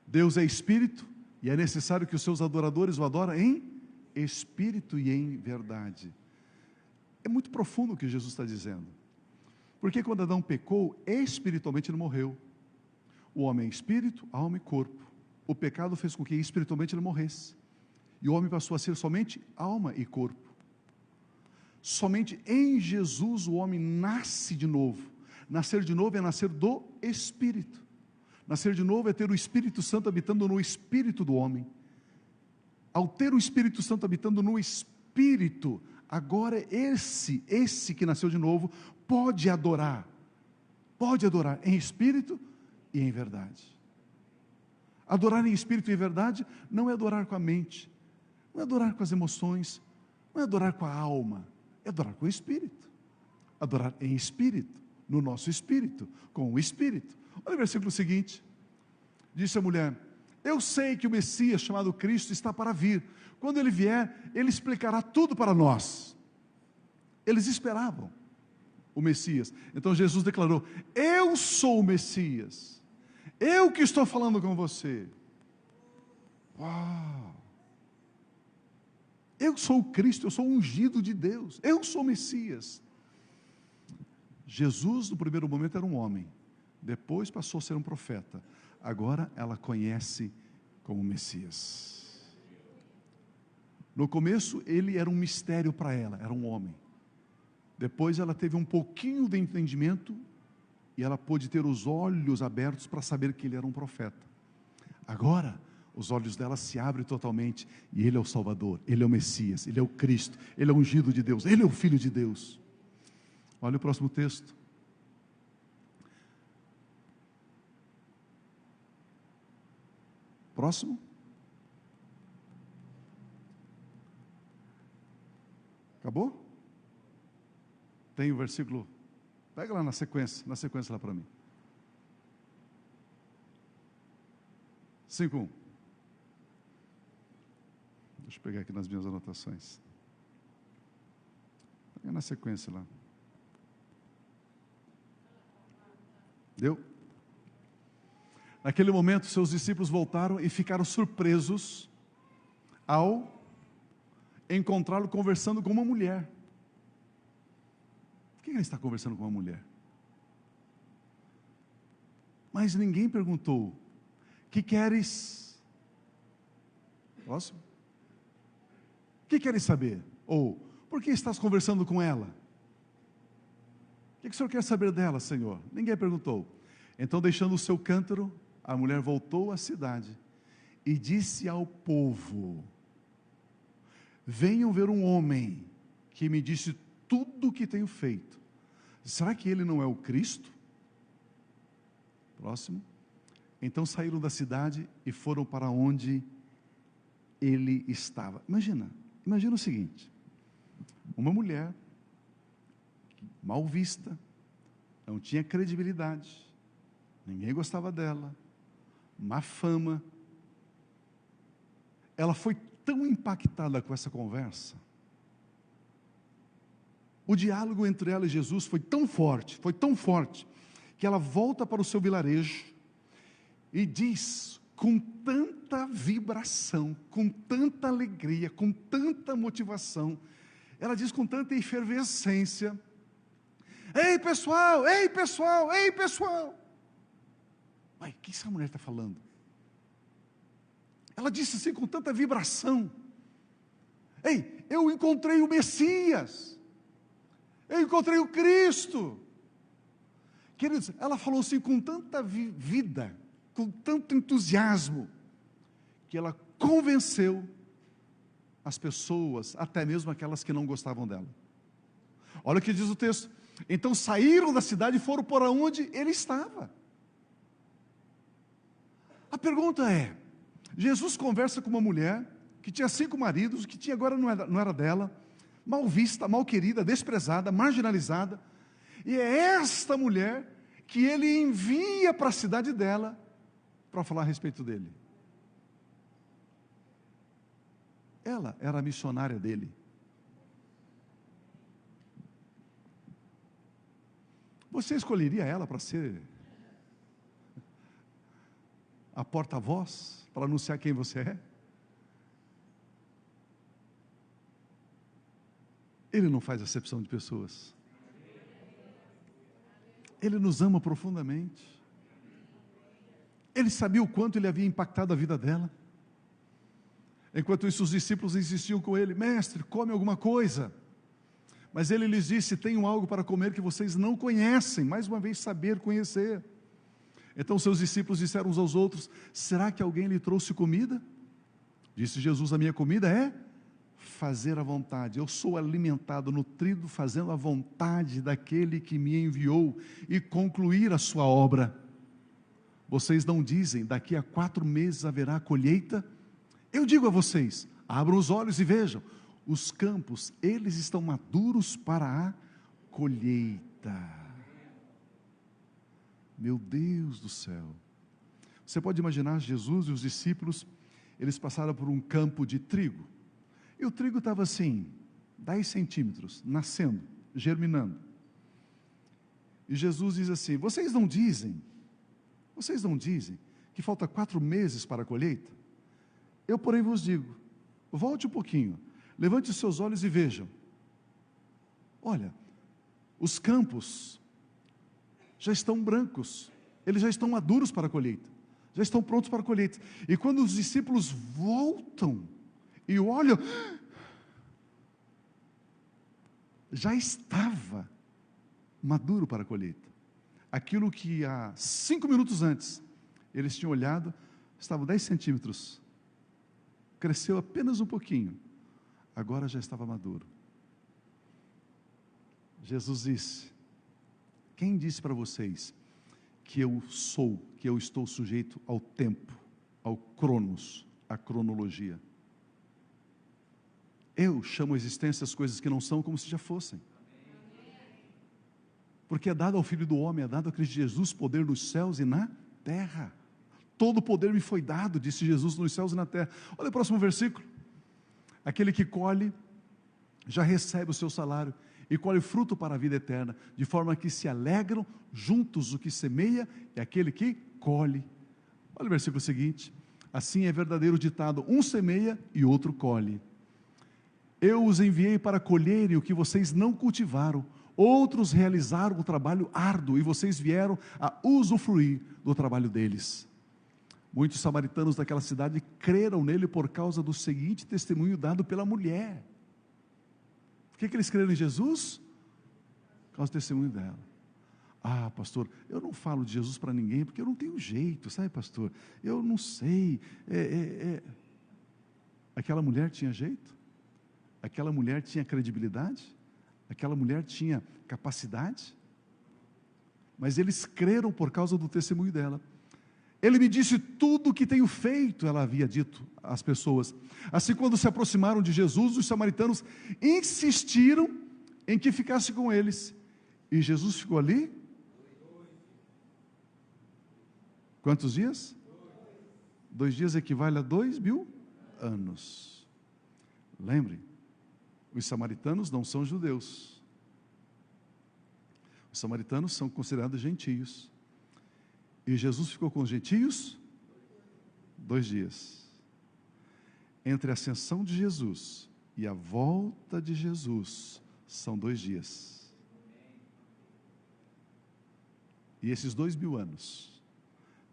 Deus é Espírito, e é necessário que os seus adoradores o adorem em Espírito e em verdade. É muito profundo o que Jesus está dizendo, porque quando Adão pecou, espiritualmente ele morreu. O homem é espírito, alma e corpo. O pecado fez com que espiritualmente ele morresse, e o homem passou a ser somente alma e corpo. Somente em Jesus o homem nasce de novo. Nascer de novo é nascer do Espírito. Nascer de novo é ter o Espírito Santo habitando no espírito do homem. Ao ter o Espírito Santo habitando no espírito, agora esse que nasceu de novo pode adorar em espírito e em verdade. Adorar em espírito e em verdade não é adorar com a mente, não é adorar com as emoções, não é adorar com a alma, é adorar com o Espírito. Adorar em espírito, no nosso espírito, com o Espírito. Olha o versículo seguinte. Disse a mulher: eu sei que o Messias, chamado Cristo, está para vir. Quando Ele vier, Ele explicará tudo para nós. Eles esperavam o Messias. Então Jesus declarou: eu sou o Messias. Eu que estou falando com você. Uau! Eu sou o Cristo, eu sou o ungido de Deus, eu sou o Messias. Jesus, no primeiro momento, era um homem, depois passou a ser um profeta. Agora ela conhece como Messias. No começo, ele era um mistério para ela, era um homem. Depois ela teve um pouquinho de entendimento, e ela pôde ter os olhos abertos para saber que ele era um profeta. Agora, os olhos dela se abrem totalmente, e Ele é o Salvador, Ele é o Messias, Ele é o Cristo, Ele é o ungido de Deus, Ele é o Filho de Deus. Olha o próximo texto. Próximo. Acabou? Tem o versículo, pega lá na sequência lá para mim. 5:1. Deixa eu pegar aqui nas minhas anotações. Pega na sequência lá. Deu? Naquele momento, seus discípulos voltaram e ficaram surpresos ao encontrá-lo conversando com uma mulher. Por que ele está conversando com uma mulher? Mas ninguém perguntou: que queres? Próximo. O que queres saber? Ou, Por que estás conversando com ela? O que o senhor quer saber dela, Senhor? Ninguém perguntou. Então, deixando o seu cântaro, a mulher voltou à cidade e disse ao povo: venham ver um homem que me disse tudo o que tenho feito. Será que ele não é o Cristo? Próximo. Então saíram da cidade e foram para onde ele estava. Imagina o seguinte: uma mulher mal vista, não tinha credibilidade, ninguém gostava dela, má fama. Ela foi tão impactada com essa conversa, o diálogo entre ela e Jesus foi tão forte, que ela volta para o seu vilarejo e diz com tanta vibração, com tanta alegria, com tanta motivação, ela diz com tanta efervescência: ei pessoal, ei pessoal, ei pessoal. Ai, o que essa mulher está falando? Ela disse assim com tanta vibração: ei, eu encontrei o Messias, eu encontrei o Cristo. Queridos, ela falou assim com tanta vida, com tanto entusiasmo, que ela convenceu as pessoas, até mesmo aquelas que não gostavam dela. Olha o que diz o texto: então saíram da cidade e foram para onde ele estava. A pergunta é: Jesus conversa com uma mulher que tinha 5 maridos, que tinha agora não era dela, mal vista, mal querida, desprezada, marginalizada, e é esta mulher que ele envia para a cidade dela para falar a respeito dele. Ela era a missionária dele. Você escolheria ela para ser a porta-voz, para anunciar quem você é? Ele não faz acepção de pessoas. Ele nos ama profundamente. Ele sabia o quanto ele havia impactado a vida dela. Enquanto isso, os discípulos insistiam com ele: mestre, come alguma coisa. Mas ele lhes disse: tenho algo para comer que vocês não conhecem. Mais uma vez, saber conhecer. Então seus discípulos disseram uns aos outros: será que alguém lhe trouxe comida? Disse Jesus: a minha comida é fazer a vontade. Eu sou alimentado, nutrido, fazendo a vontade daquele que me enviou e concluir a sua obra. Vocês não dizem: daqui a 4 meses haverá colheita? Eu digo a vocês: abram os olhos e vejam, os campos, eles estão maduros para a colheita. Meu Deus do céu! Você pode imaginar Jesus e os discípulos, eles passaram por um campo de trigo, e o trigo estava assim, 10 centímetros, nascendo, germinando, e Jesus diz assim: vocês não dizem que falta 4 meses para a colheita? Eu, porém, vos digo, volte um pouquinho, levante os seus olhos e vejam, olha, os campos já estão brancos, eles já estão maduros para a colheita, já estão prontos para a colheita. E quando os discípulos voltam e olham, já estava maduro para a colheita. Aquilo que há 5 minutos antes eles tinham olhado, estava 10 centímetros, cresceu apenas um pouquinho, agora já estava maduro. Jesus disse: quem disse para vocês que eu estou sujeito ao tempo, ao cronos, à cronologia? Eu chamo a existência as coisas que não são como se já fossem. Porque é dado ao Filho do Homem, é dado a Cristo Jesus poder nos céus e na terra. Todo o poder me foi dado, disse Jesus, nos céus e na terra. Olha o próximo versículo. Aquele que colhe, já recebe o seu salário, e colhe fruto para a vida eterna, de forma que se alegram juntos o que semeia e aquele que colhe. Olha o versículo seguinte: assim é verdadeiro ditado, um semeia e outro colhe. Eu os enviei para colherem o que vocês não cultivaram, outros realizaram o trabalho árduo, e vocês vieram a usufruir do trabalho deles. Muitos samaritanos daquela cidade creram nele por causa do seguinte testemunho dado pela mulher. que eles creram em Jesus? Por causa do testemunho dela. Ah, pastor, eu não falo de Jesus para ninguém, porque eu não tenho jeito, sabe, pastor? Eu não sei. Aquela mulher tinha jeito? Aquela mulher tinha credibilidade? Aquela mulher tinha capacidade? Mas eles creram por causa do testemunho dela. Ele me disse tudo o que tenho feito, ela havia dito às pessoas. Assim, quando se aproximaram de Jesus, os samaritanos insistiram em que ficasse com eles. E Jesus ficou ali? Quantos dias? 2 dias equivale a 2000 anos. Lembre, os samaritanos não são judeus. Os samaritanos são considerados gentios. E Jesus ficou com os gentios 2 dias. Entre a ascensão de Jesus e a volta de Jesus, são 2 dias. E esses 2000 anos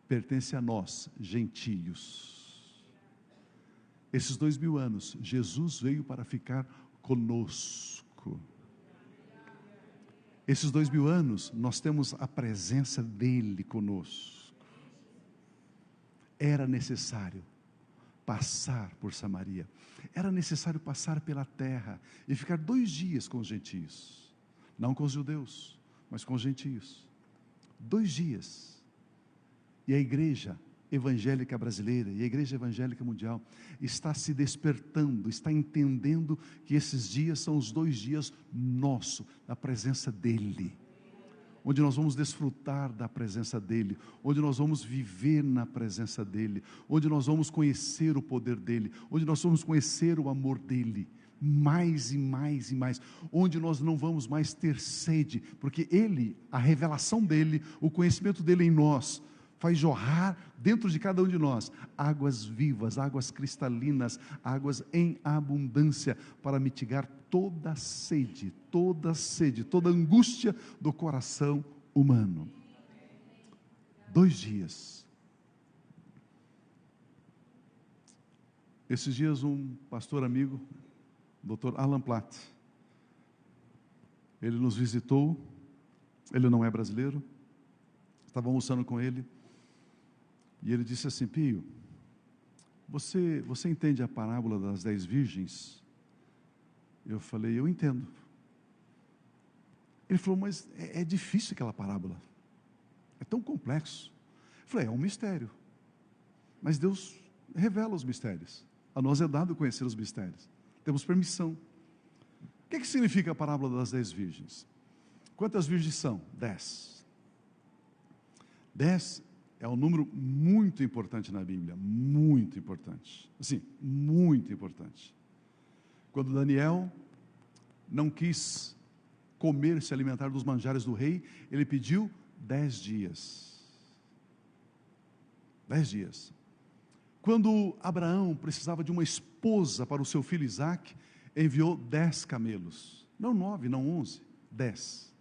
pertencem a nós, gentios. Esses 2000 anos, Jesus veio para ficar conosco. Esses 2000 anos, nós temos a presença dEle conosco. Era necessário passar por Samaria. Era necessário passar pela terra e ficar 2 dias com os gentios. Não com os judeus, mas com os gentios. 2 dias. E a igreja evangélica brasileira e a igreja evangélica mundial está se despertando, está entendendo que esses dias são os 2 dias nossos, da presença dEle, onde nós vamos desfrutar da presença dEle, onde nós vamos viver na presença dEle, onde nós vamos conhecer o poder dEle, onde nós vamos conhecer o amor dEle, mais e mais e mais, onde nós não vamos mais ter sede, porque Ele, a revelação dEle, o conhecimento dEle em nós, faz jorrar dentro de cada um de nós águas vivas, águas cristalinas, águas em abundância, para mitigar toda sede, toda angústia do coração humano. 2 dias. Esses dias um pastor amigo, Dr. Alan Platt, ele nos visitou. Ele não é brasileiro. Estava almoçando com ele. E ele disse assim: Pio, você entende a parábola das 10 virgens? Eu falei: eu entendo. Ele falou: mas é difícil aquela parábola, é tão complexo. Eu falei: é um mistério, mas Deus revela os mistérios, a nós é dado conhecer os mistérios, temos permissão. O que significa a parábola das 10 virgens? Quantas virgens são? 10. 10 é um número muito importante na Bíblia, muito importante, assim, muito importante. Quando Daniel não quis comer, se alimentar dos manjares do rei, ele pediu 10 dias. 10 dias. Quando Abraão precisava de uma esposa para o seu filho Isaque, enviou 10 camelos, não 9, não 11, 10.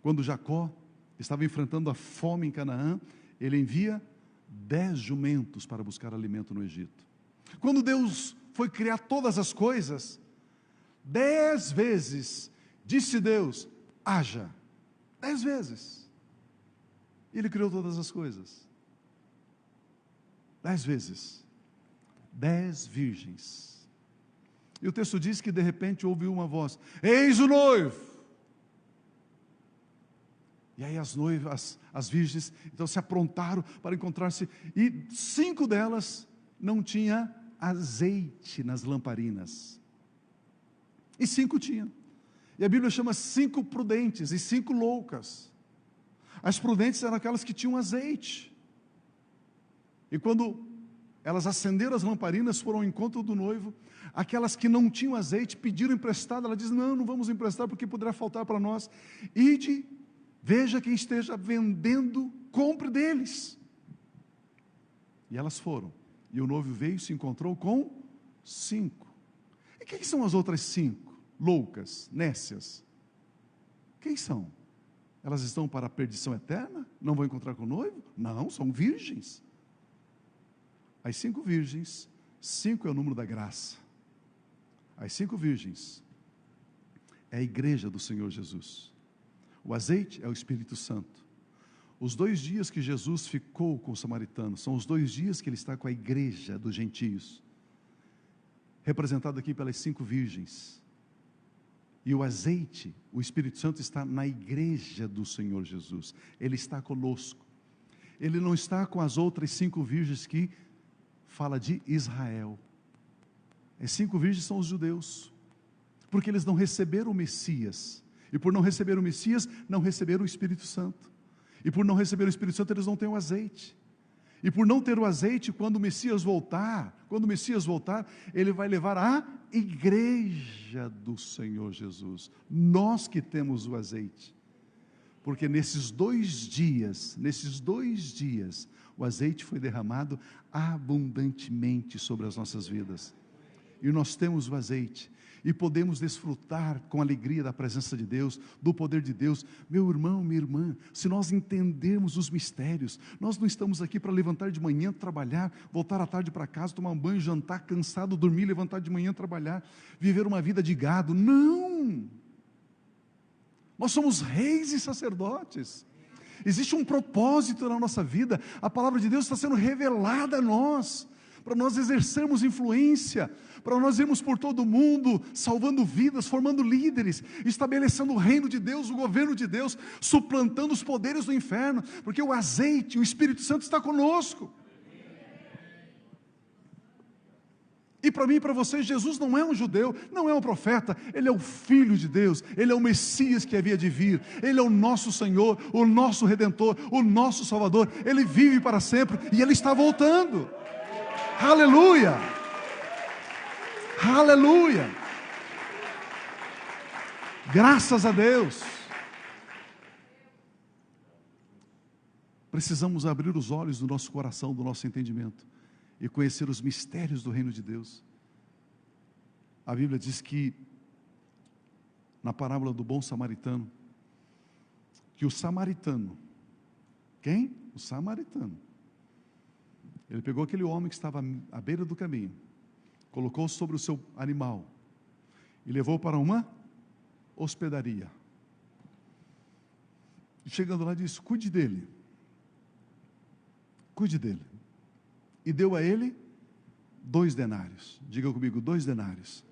Quando Jacó estava enfrentando a fome em Canaã, ele envia 10 jumentos para buscar alimento no Egito. Quando Deus foi criar todas as coisas, 10 vezes disse Deus: haja. 10 vezes. Ele criou todas as coisas. 10 vezes. 10 virgens. E o texto diz que de repente ouviu uma voz: eis o noivo. E aí as noivas, as virgens, então se aprontaram para encontrar-se, e 5 delas não tinha azeite nas lamparinas, e 5 tinham. E a Bíblia chama 5 prudentes e 5 loucas. As prudentes eram aquelas que tinham azeite, e quando elas acenderam as lamparinas, foram ao encontro do noivo. Aquelas que não tinham azeite pediram emprestado. Ela diz: não vamos emprestar, porque poderá faltar para nós. Ide, veja quem esteja vendendo, compre deles. E elas foram, e o noivo veio e se encontrou com 5. E quem são as outras 5? Loucas, nécias. Quem são? Elas estão para a perdição eterna? Não vão encontrar com o noivo? Não, são virgens. As 5 virgens, 5 é o número da graça. As 5 virgens é a igreja do Senhor Jesus. O azeite é o Espírito Santo. Os 2 dias que Jesus ficou com o samaritano são os 2 dias que ele está com a igreja dos gentios, representado aqui pelas 5 virgens. E o azeite, o Espírito Santo, está na igreja do Senhor Jesus. Ele está conosco. Ele não está com as outras 5 virgens que fala de Israel. As 5 virgens são os judeus, porque eles não receberam o Messias. E por não receber o Messias, não receberam o Espírito Santo. E por não receber o Espírito Santo, eles não têm o azeite. E por não ter o azeite, quando o Messias voltar, ele vai levar a igreja do Senhor Jesus. Nós que temos o azeite. Porque nesses 2 dias, o azeite foi derramado abundantemente sobre as nossas vidas. E nós temos o azeite. E podemos desfrutar com alegria da presença de Deus, do poder de Deus. Meu irmão, minha irmã, se nós entendermos os mistérios, nós não estamos aqui para levantar de manhã, trabalhar, voltar à tarde para casa, tomar um banho, jantar, cansado, dormir, levantar de manhã, trabalhar, viver uma vida de gado. Não! Nós somos reis e sacerdotes. Existe um propósito na nossa vida. A palavra de Deus está sendo revelada a nós, para nós exercermos influência, para nós irmos por todo o mundo, salvando vidas, formando líderes, estabelecendo o reino de Deus, o governo de Deus, suplantando os poderes do inferno, porque o azeite, o Espírito Santo está conosco. E para mim e para vocês, Jesus não é um judeu, não é um profeta, Ele é o Filho de Deus, Ele é o Messias que havia de vir, Ele é o nosso Senhor, o nosso Redentor, o nosso Salvador. Ele vive para sempre e Ele está voltando. Aleluia! Aleluia! Graças a Deus! Precisamos abrir os olhos do nosso coração, do nosso entendimento, e conhecer os mistérios do reino de Deus. A Bíblia diz que, na parábola do bom samaritano, que o samaritano, quem? O samaritano, ele pegou aquele homem que estava à beira do caminho, colocou sobre o seu animal, e levou para uma hospedaria. E chegando lá disse: cuide dele, e deu a ele 2 denários. Diga comigo, 2 denários.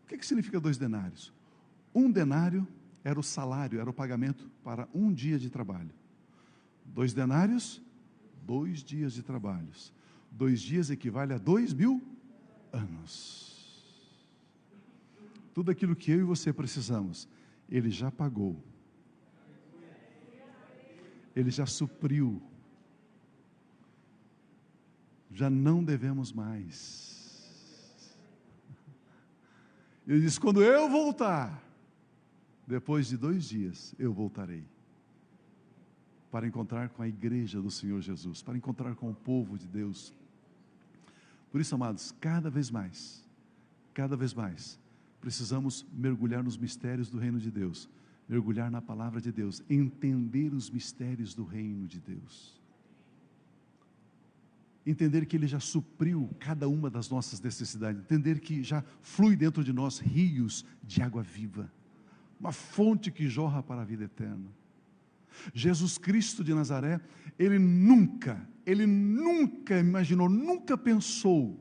O que significa 2 denários? 1 denário era o salário, era o pagamento para 1 dia de trabalho. 2 denários, 2 dias de trabalho. 2 dias equivale a 2.000 anos. Tudo aquilo que eu e você precisamos, Ele já pagou. Ele já supriu. Já não devemos mais. Ele diz: quando eu voltar, depois de 2 dias, eu voltarei, para encontrar com a igreja do Senhor Jesus, para encontrar com o povo de Deus. Por isso, amados, cada vez mais, precisamos mergulhar nos mistérios do reino de Deus, mergulhar na palavra de Deus, entender os mistérios do reino de Deus. Entender que Ele já supriu cada uma das nossas necessidades, entender que já flui dentro de nós rios de água viva, uma fonte que jorra para a vida eterna. Jesus Cristo de Nazaré, Ele nunca imaginou, nunca pensou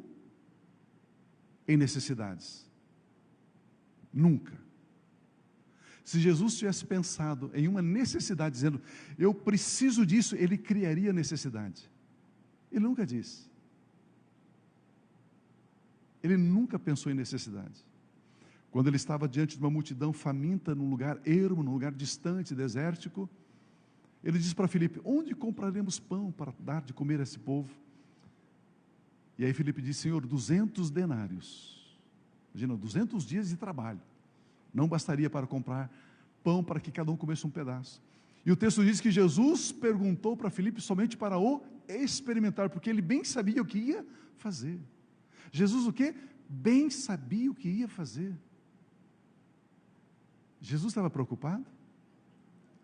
em necessidades, nunca. Se Jesus tivesse pensado em uma necessidade, dizendo: eu preciso disso, Ele criaria necessidade. Ele nunca disse. Ele nunca pensou em necessidade. Quando ele estava diante de uma multidão faminta, num lugar ermo, num lugar distante, desértico, ele disse para Filipe: onde compraremos pão para dar de comer a esse povo? E aí Filipe disse: Senhor, 200 denários. Imagina, 200 dias de trabalho. Não bastaria para comprar pão para que cada um comesse um pedaço. E o texto diz que Jesus perguntou para Filipe somente para o experimentar, porque ele bem sabia o que ia fazer. Jesus o quê? Bem sabia o que ia fazer. Jesus estava preocupado?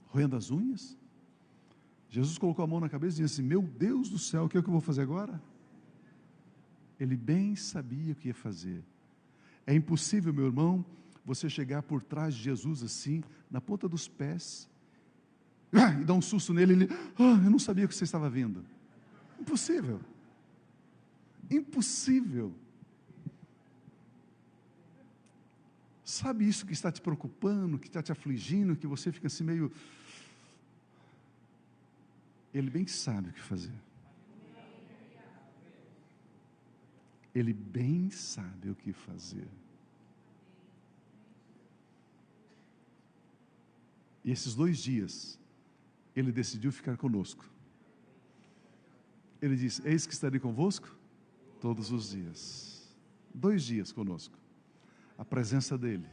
Roendo as unhas? Jesus colocou a mão na cabeça e disse assim: meu Deus do céu, o que é que eu vou fazer agora? Ele bem sabia o que ia fazer. É impossível, meu irmão, você chegar por trás de Jesus assim, na ponta dos pés, e dar um susto nele, ele, eu não sabia que você estava vindo. Impossível. Impossível. Sabe isso que está te preocupando, que está te afligindo, que você fica assim meio... Ele bem sabe o que fazer. Ele bem sabe o que fazer. E esses 2 dias, Ele decidiu ficar conosco. Ele diz, eis que estarei convosco todos os dias. 2 dias conosco. A presença dEle.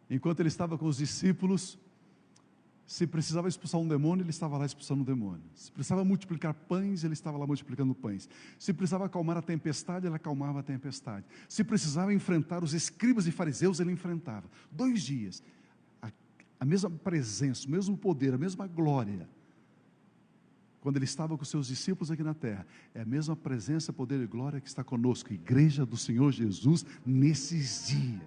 Enquanto Ele estava com os discípulos, se precisava expulsar um demônio, Ele estava lá expulsando um demônio. Se precisava multiplicar pães, Ele estava lá multiplicando pães. Se precisava acalmar a tempestade, Ele acalmava a tempestade. Se precisava enfrentar os escribas e fariseus, Ele enfrentava. 2 dias. A mesma presença, o mesmo poder, a mesma glória. Quando Ele estava com os seus discípulos aqui na terra, é a mesma presença, poder e glória que está conosco, igreja do Senhor Jesus, nesses dias.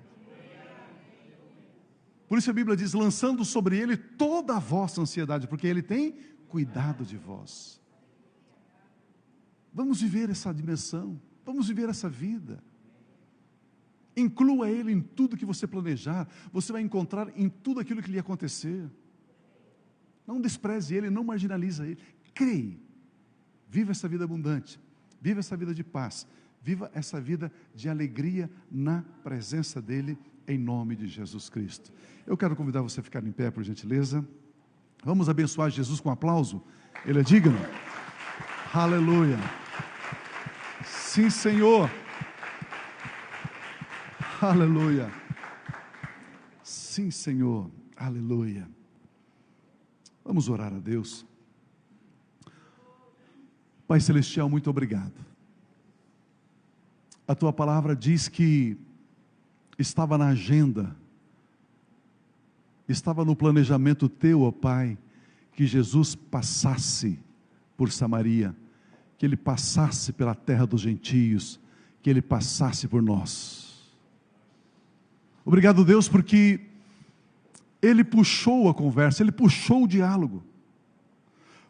Por isso a Bíblia diz, lançando sobre Ele toda a vossa ansiedade, porque Ele tem cuidado de vós. Vamos viver essa dimensão, vamos viver essa vida. Inclua Ele em tudo que você planejar, você vai encontrar em tudo aquilo que lhe acontecer. Não despreze Ele, não marginalize Ele. Creia, viva essa vida abundante, viva essa vida de paz, viva essa vida de alegria na presença dEle, em nome de Jesus Cristo. Eu quero convidar você a ficar em pé, por gentileza. Vamos abençoar Jesus com um aplauso. Ele é digno. Aleluia. Sim, Senhor. Aleluia. Sim, Senhor. Aleluia. Vamos orar a Deus. Pai Celestial, muito obrigado. A Tua palavra diz que estava na agenda, estava no planejamento Teu, ó Pai, que Jesus passasse por Samaria, que Ele passasse pela terra dos gentios, que Ele passasse por nós. Obrigado, Deus, porque Ele puxou a conversa, Ele puxou o diálogo.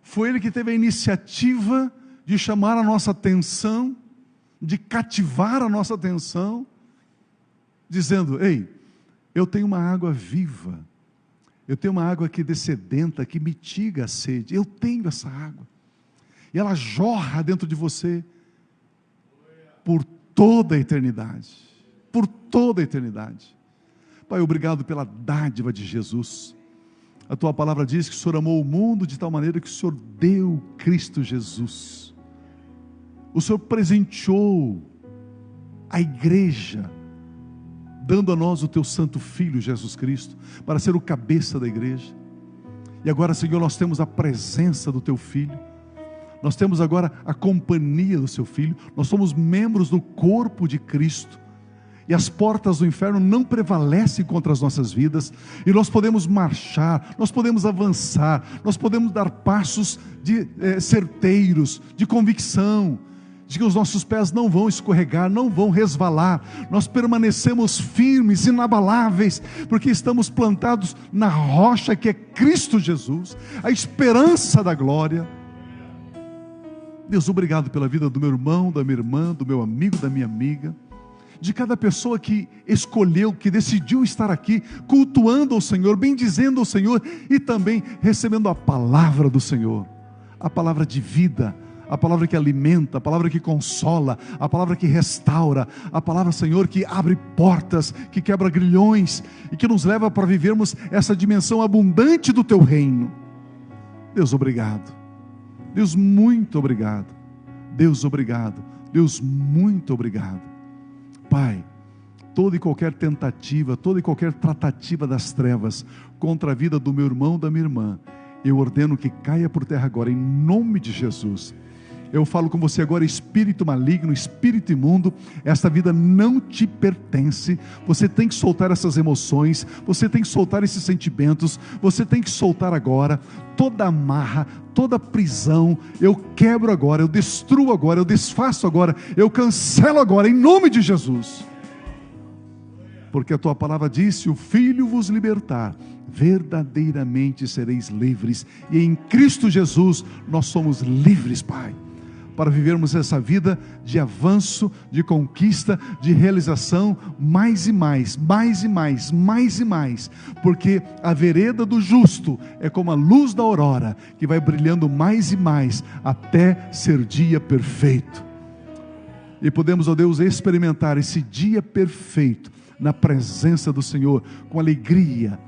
Foi Ele que teve a iniciativa de chamar a nossa atenção, de cativar a nossa atenção, dizendo, ei, eu tenho uma água viva, eu tenho uma água que descedenta, que mitiga a sede, eu tenho essa água, e ela jorra dentro de você, por toda a eternidade, por toda a eternidade. Pai, obrigado pela dádiva de Jesus. A Tua palavra diz que o Senhor amou o mundo de tal maneira que o Senhor deu Cristo Jesus. O Senhor presenteou a igreja, dando a nós o Teu Santo Filho, Jesus Cristo, para ser o cabeça da igreja. E agora, Senhor, nós temos a presença do Teu Filho, nós temos agora a companhia do Seu Filho, nós somos membros do corpo de Cristo, e as portas do inferno não prevalecem contra as nossas vidas, e nós podemos marchar, nós podemos avançar, nós podemos dar passos certeiros, de convicção, de que os nossos pés não vão escorregar, não vão resvalar, nós permanecemos firmes, inabaláveis, porque estamos plantados na rocha que é Cristo Jesus, a esperança da glória. Deus, obrigado pela vida do meu irmão, da minha irmã, do meu amigo, da minha amiga, de cada pessoa que escolheu, que decidiu estar aqui, cultuando ao Senhor, bendizendo ao Senhor, e também recebendo a palavra do Senhor, a palavra de vida, a palavra que alimenta, a palavra que consola, a palavra que restaura, a palavra, Senhor, que abre portas, que quebra grilhões, e que nos leva para vivermos essa dimensão abundante do Teu reino. Deus, obrigado. Deus, muito obrigado. Deus, obrigado. Deus, muito obrigado. Pai, toda e qualquer tentativa, toda e qualquer tratativa das trevas contra a vida do meu irmão, da minha irmã, eu ordeno que caia por terra agora, em nome de Jesus. Eu falo com você agora, espírito maligno, espírito imundo, essa vida não te pertence, você tem que soltar essas emoções, você tem que soltar esses sentimentos, você tem que soltar agora, toda amarra, toda prisão, eu quebro agora, eu destruo agora, eu desfaço agora, eu cancelo agora, em nome de Jesus. porque a tua palavra diz: se o Filho vos libertar, verdadeiramente sereis livres. E em Cristo Jesus nós somos livres, Pai, para vivermos essa vida de avanço, de conquista, de realização, mais e mais, mais e mais, mais e mais, porque a vereda do justo é como a luz da aurora, que vai brilhando mais e mais, até ser dia perfeito. E podemos, ó Deus, experimentar esse dia perfeito, na presença do Senhor, com alegria,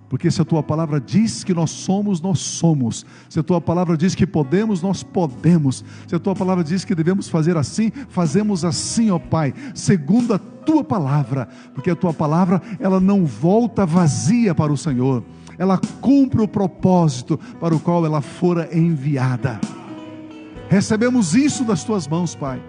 porque se a tua palavra diz que nós somos, nós somos. Se a tua palavra diz que podemos, nós podemos. Se a tua palavra diz que devemos fazer assim, fazemos assim, ó Pai, segundo a tua palavra, porque a tua palavra, ela não volta vazia para o Senhor, ela cumpre o propósito para o qual ela fora enviada. Recebemos isso das tuas mãos, Pai.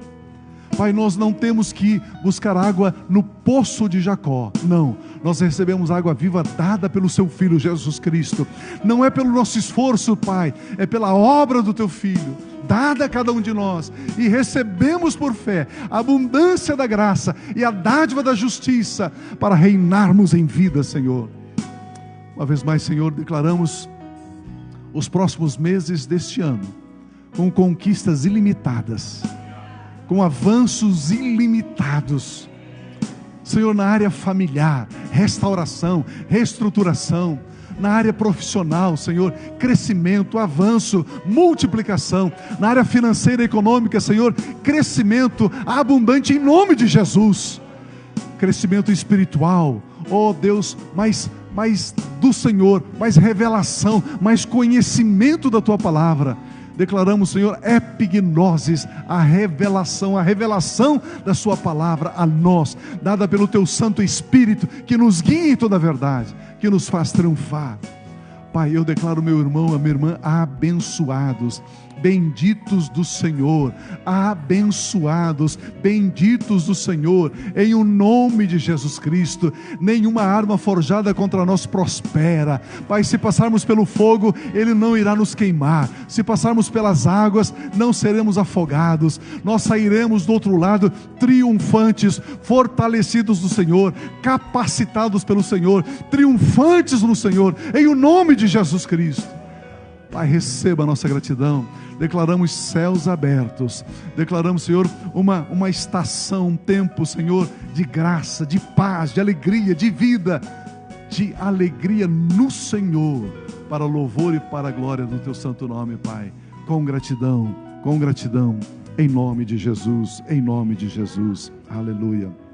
Pai, nós não temos que buscar água no poço de Jacó, não, nós recebemos água viva dada pelo seu Filho Jesus Cristo. Não é pelo nosso esforço, Pai, é pela obra do teu Filho, dada a cada um de nós, e recebemos por fé a abundância da graça e a dádiva da justiça, para reinarmos em vida, Senhor. Uma vez mais, Senhor, declaramos os próximos meses deste ano com conquistas ilimitadas, com avanços ilimitados, Senhor, na área familiar, restauração, reestruturação, na área profissional, Senhor, crescimento, avanço, multiplicação, na área financeira e econômica, Senhor, crescimento abundante em nome de Jesus, crescimento espiritual, ó Deus, mais do Senhor, mais revelação, mais conhecimento da tua palavra. Declaramos, Senhor, epignosis, a revelação da sua palavra a nós, dada pelo teu Santo Espírito, que nos guia em toda a verdade, que nos faz triunfar. Pai, eu declaro meu irmão, a minha irmã, abençoados, benditos do Senhor, abençoados, benditos do Senhor, em o nome de Jesus Cristo. Nenhuma arma forjada contra nós prospera. Pai, se passarmos pelo fogo, Ele não irá nos queimar. Se passarmos pelas águas, não seremos afogados. Nós sairemos do outro lado triunfantes, fortalecidos do Senhor, capacitados pelo Senhor, triunfantes no Senhor, em o nome de Jesus Cristo. Pai, receba a nossa gratidão. Declaramos céus abertos, declaramos, Senhor, uma estação, um tempo, Senhor, de graça, de paz, de alegria, de vida, de alegria no Senhor, para louvor e para a glória do teu santo nome, Pai. Com gratidão, em nome de Jesus, em nome de Jesus. Aleluia.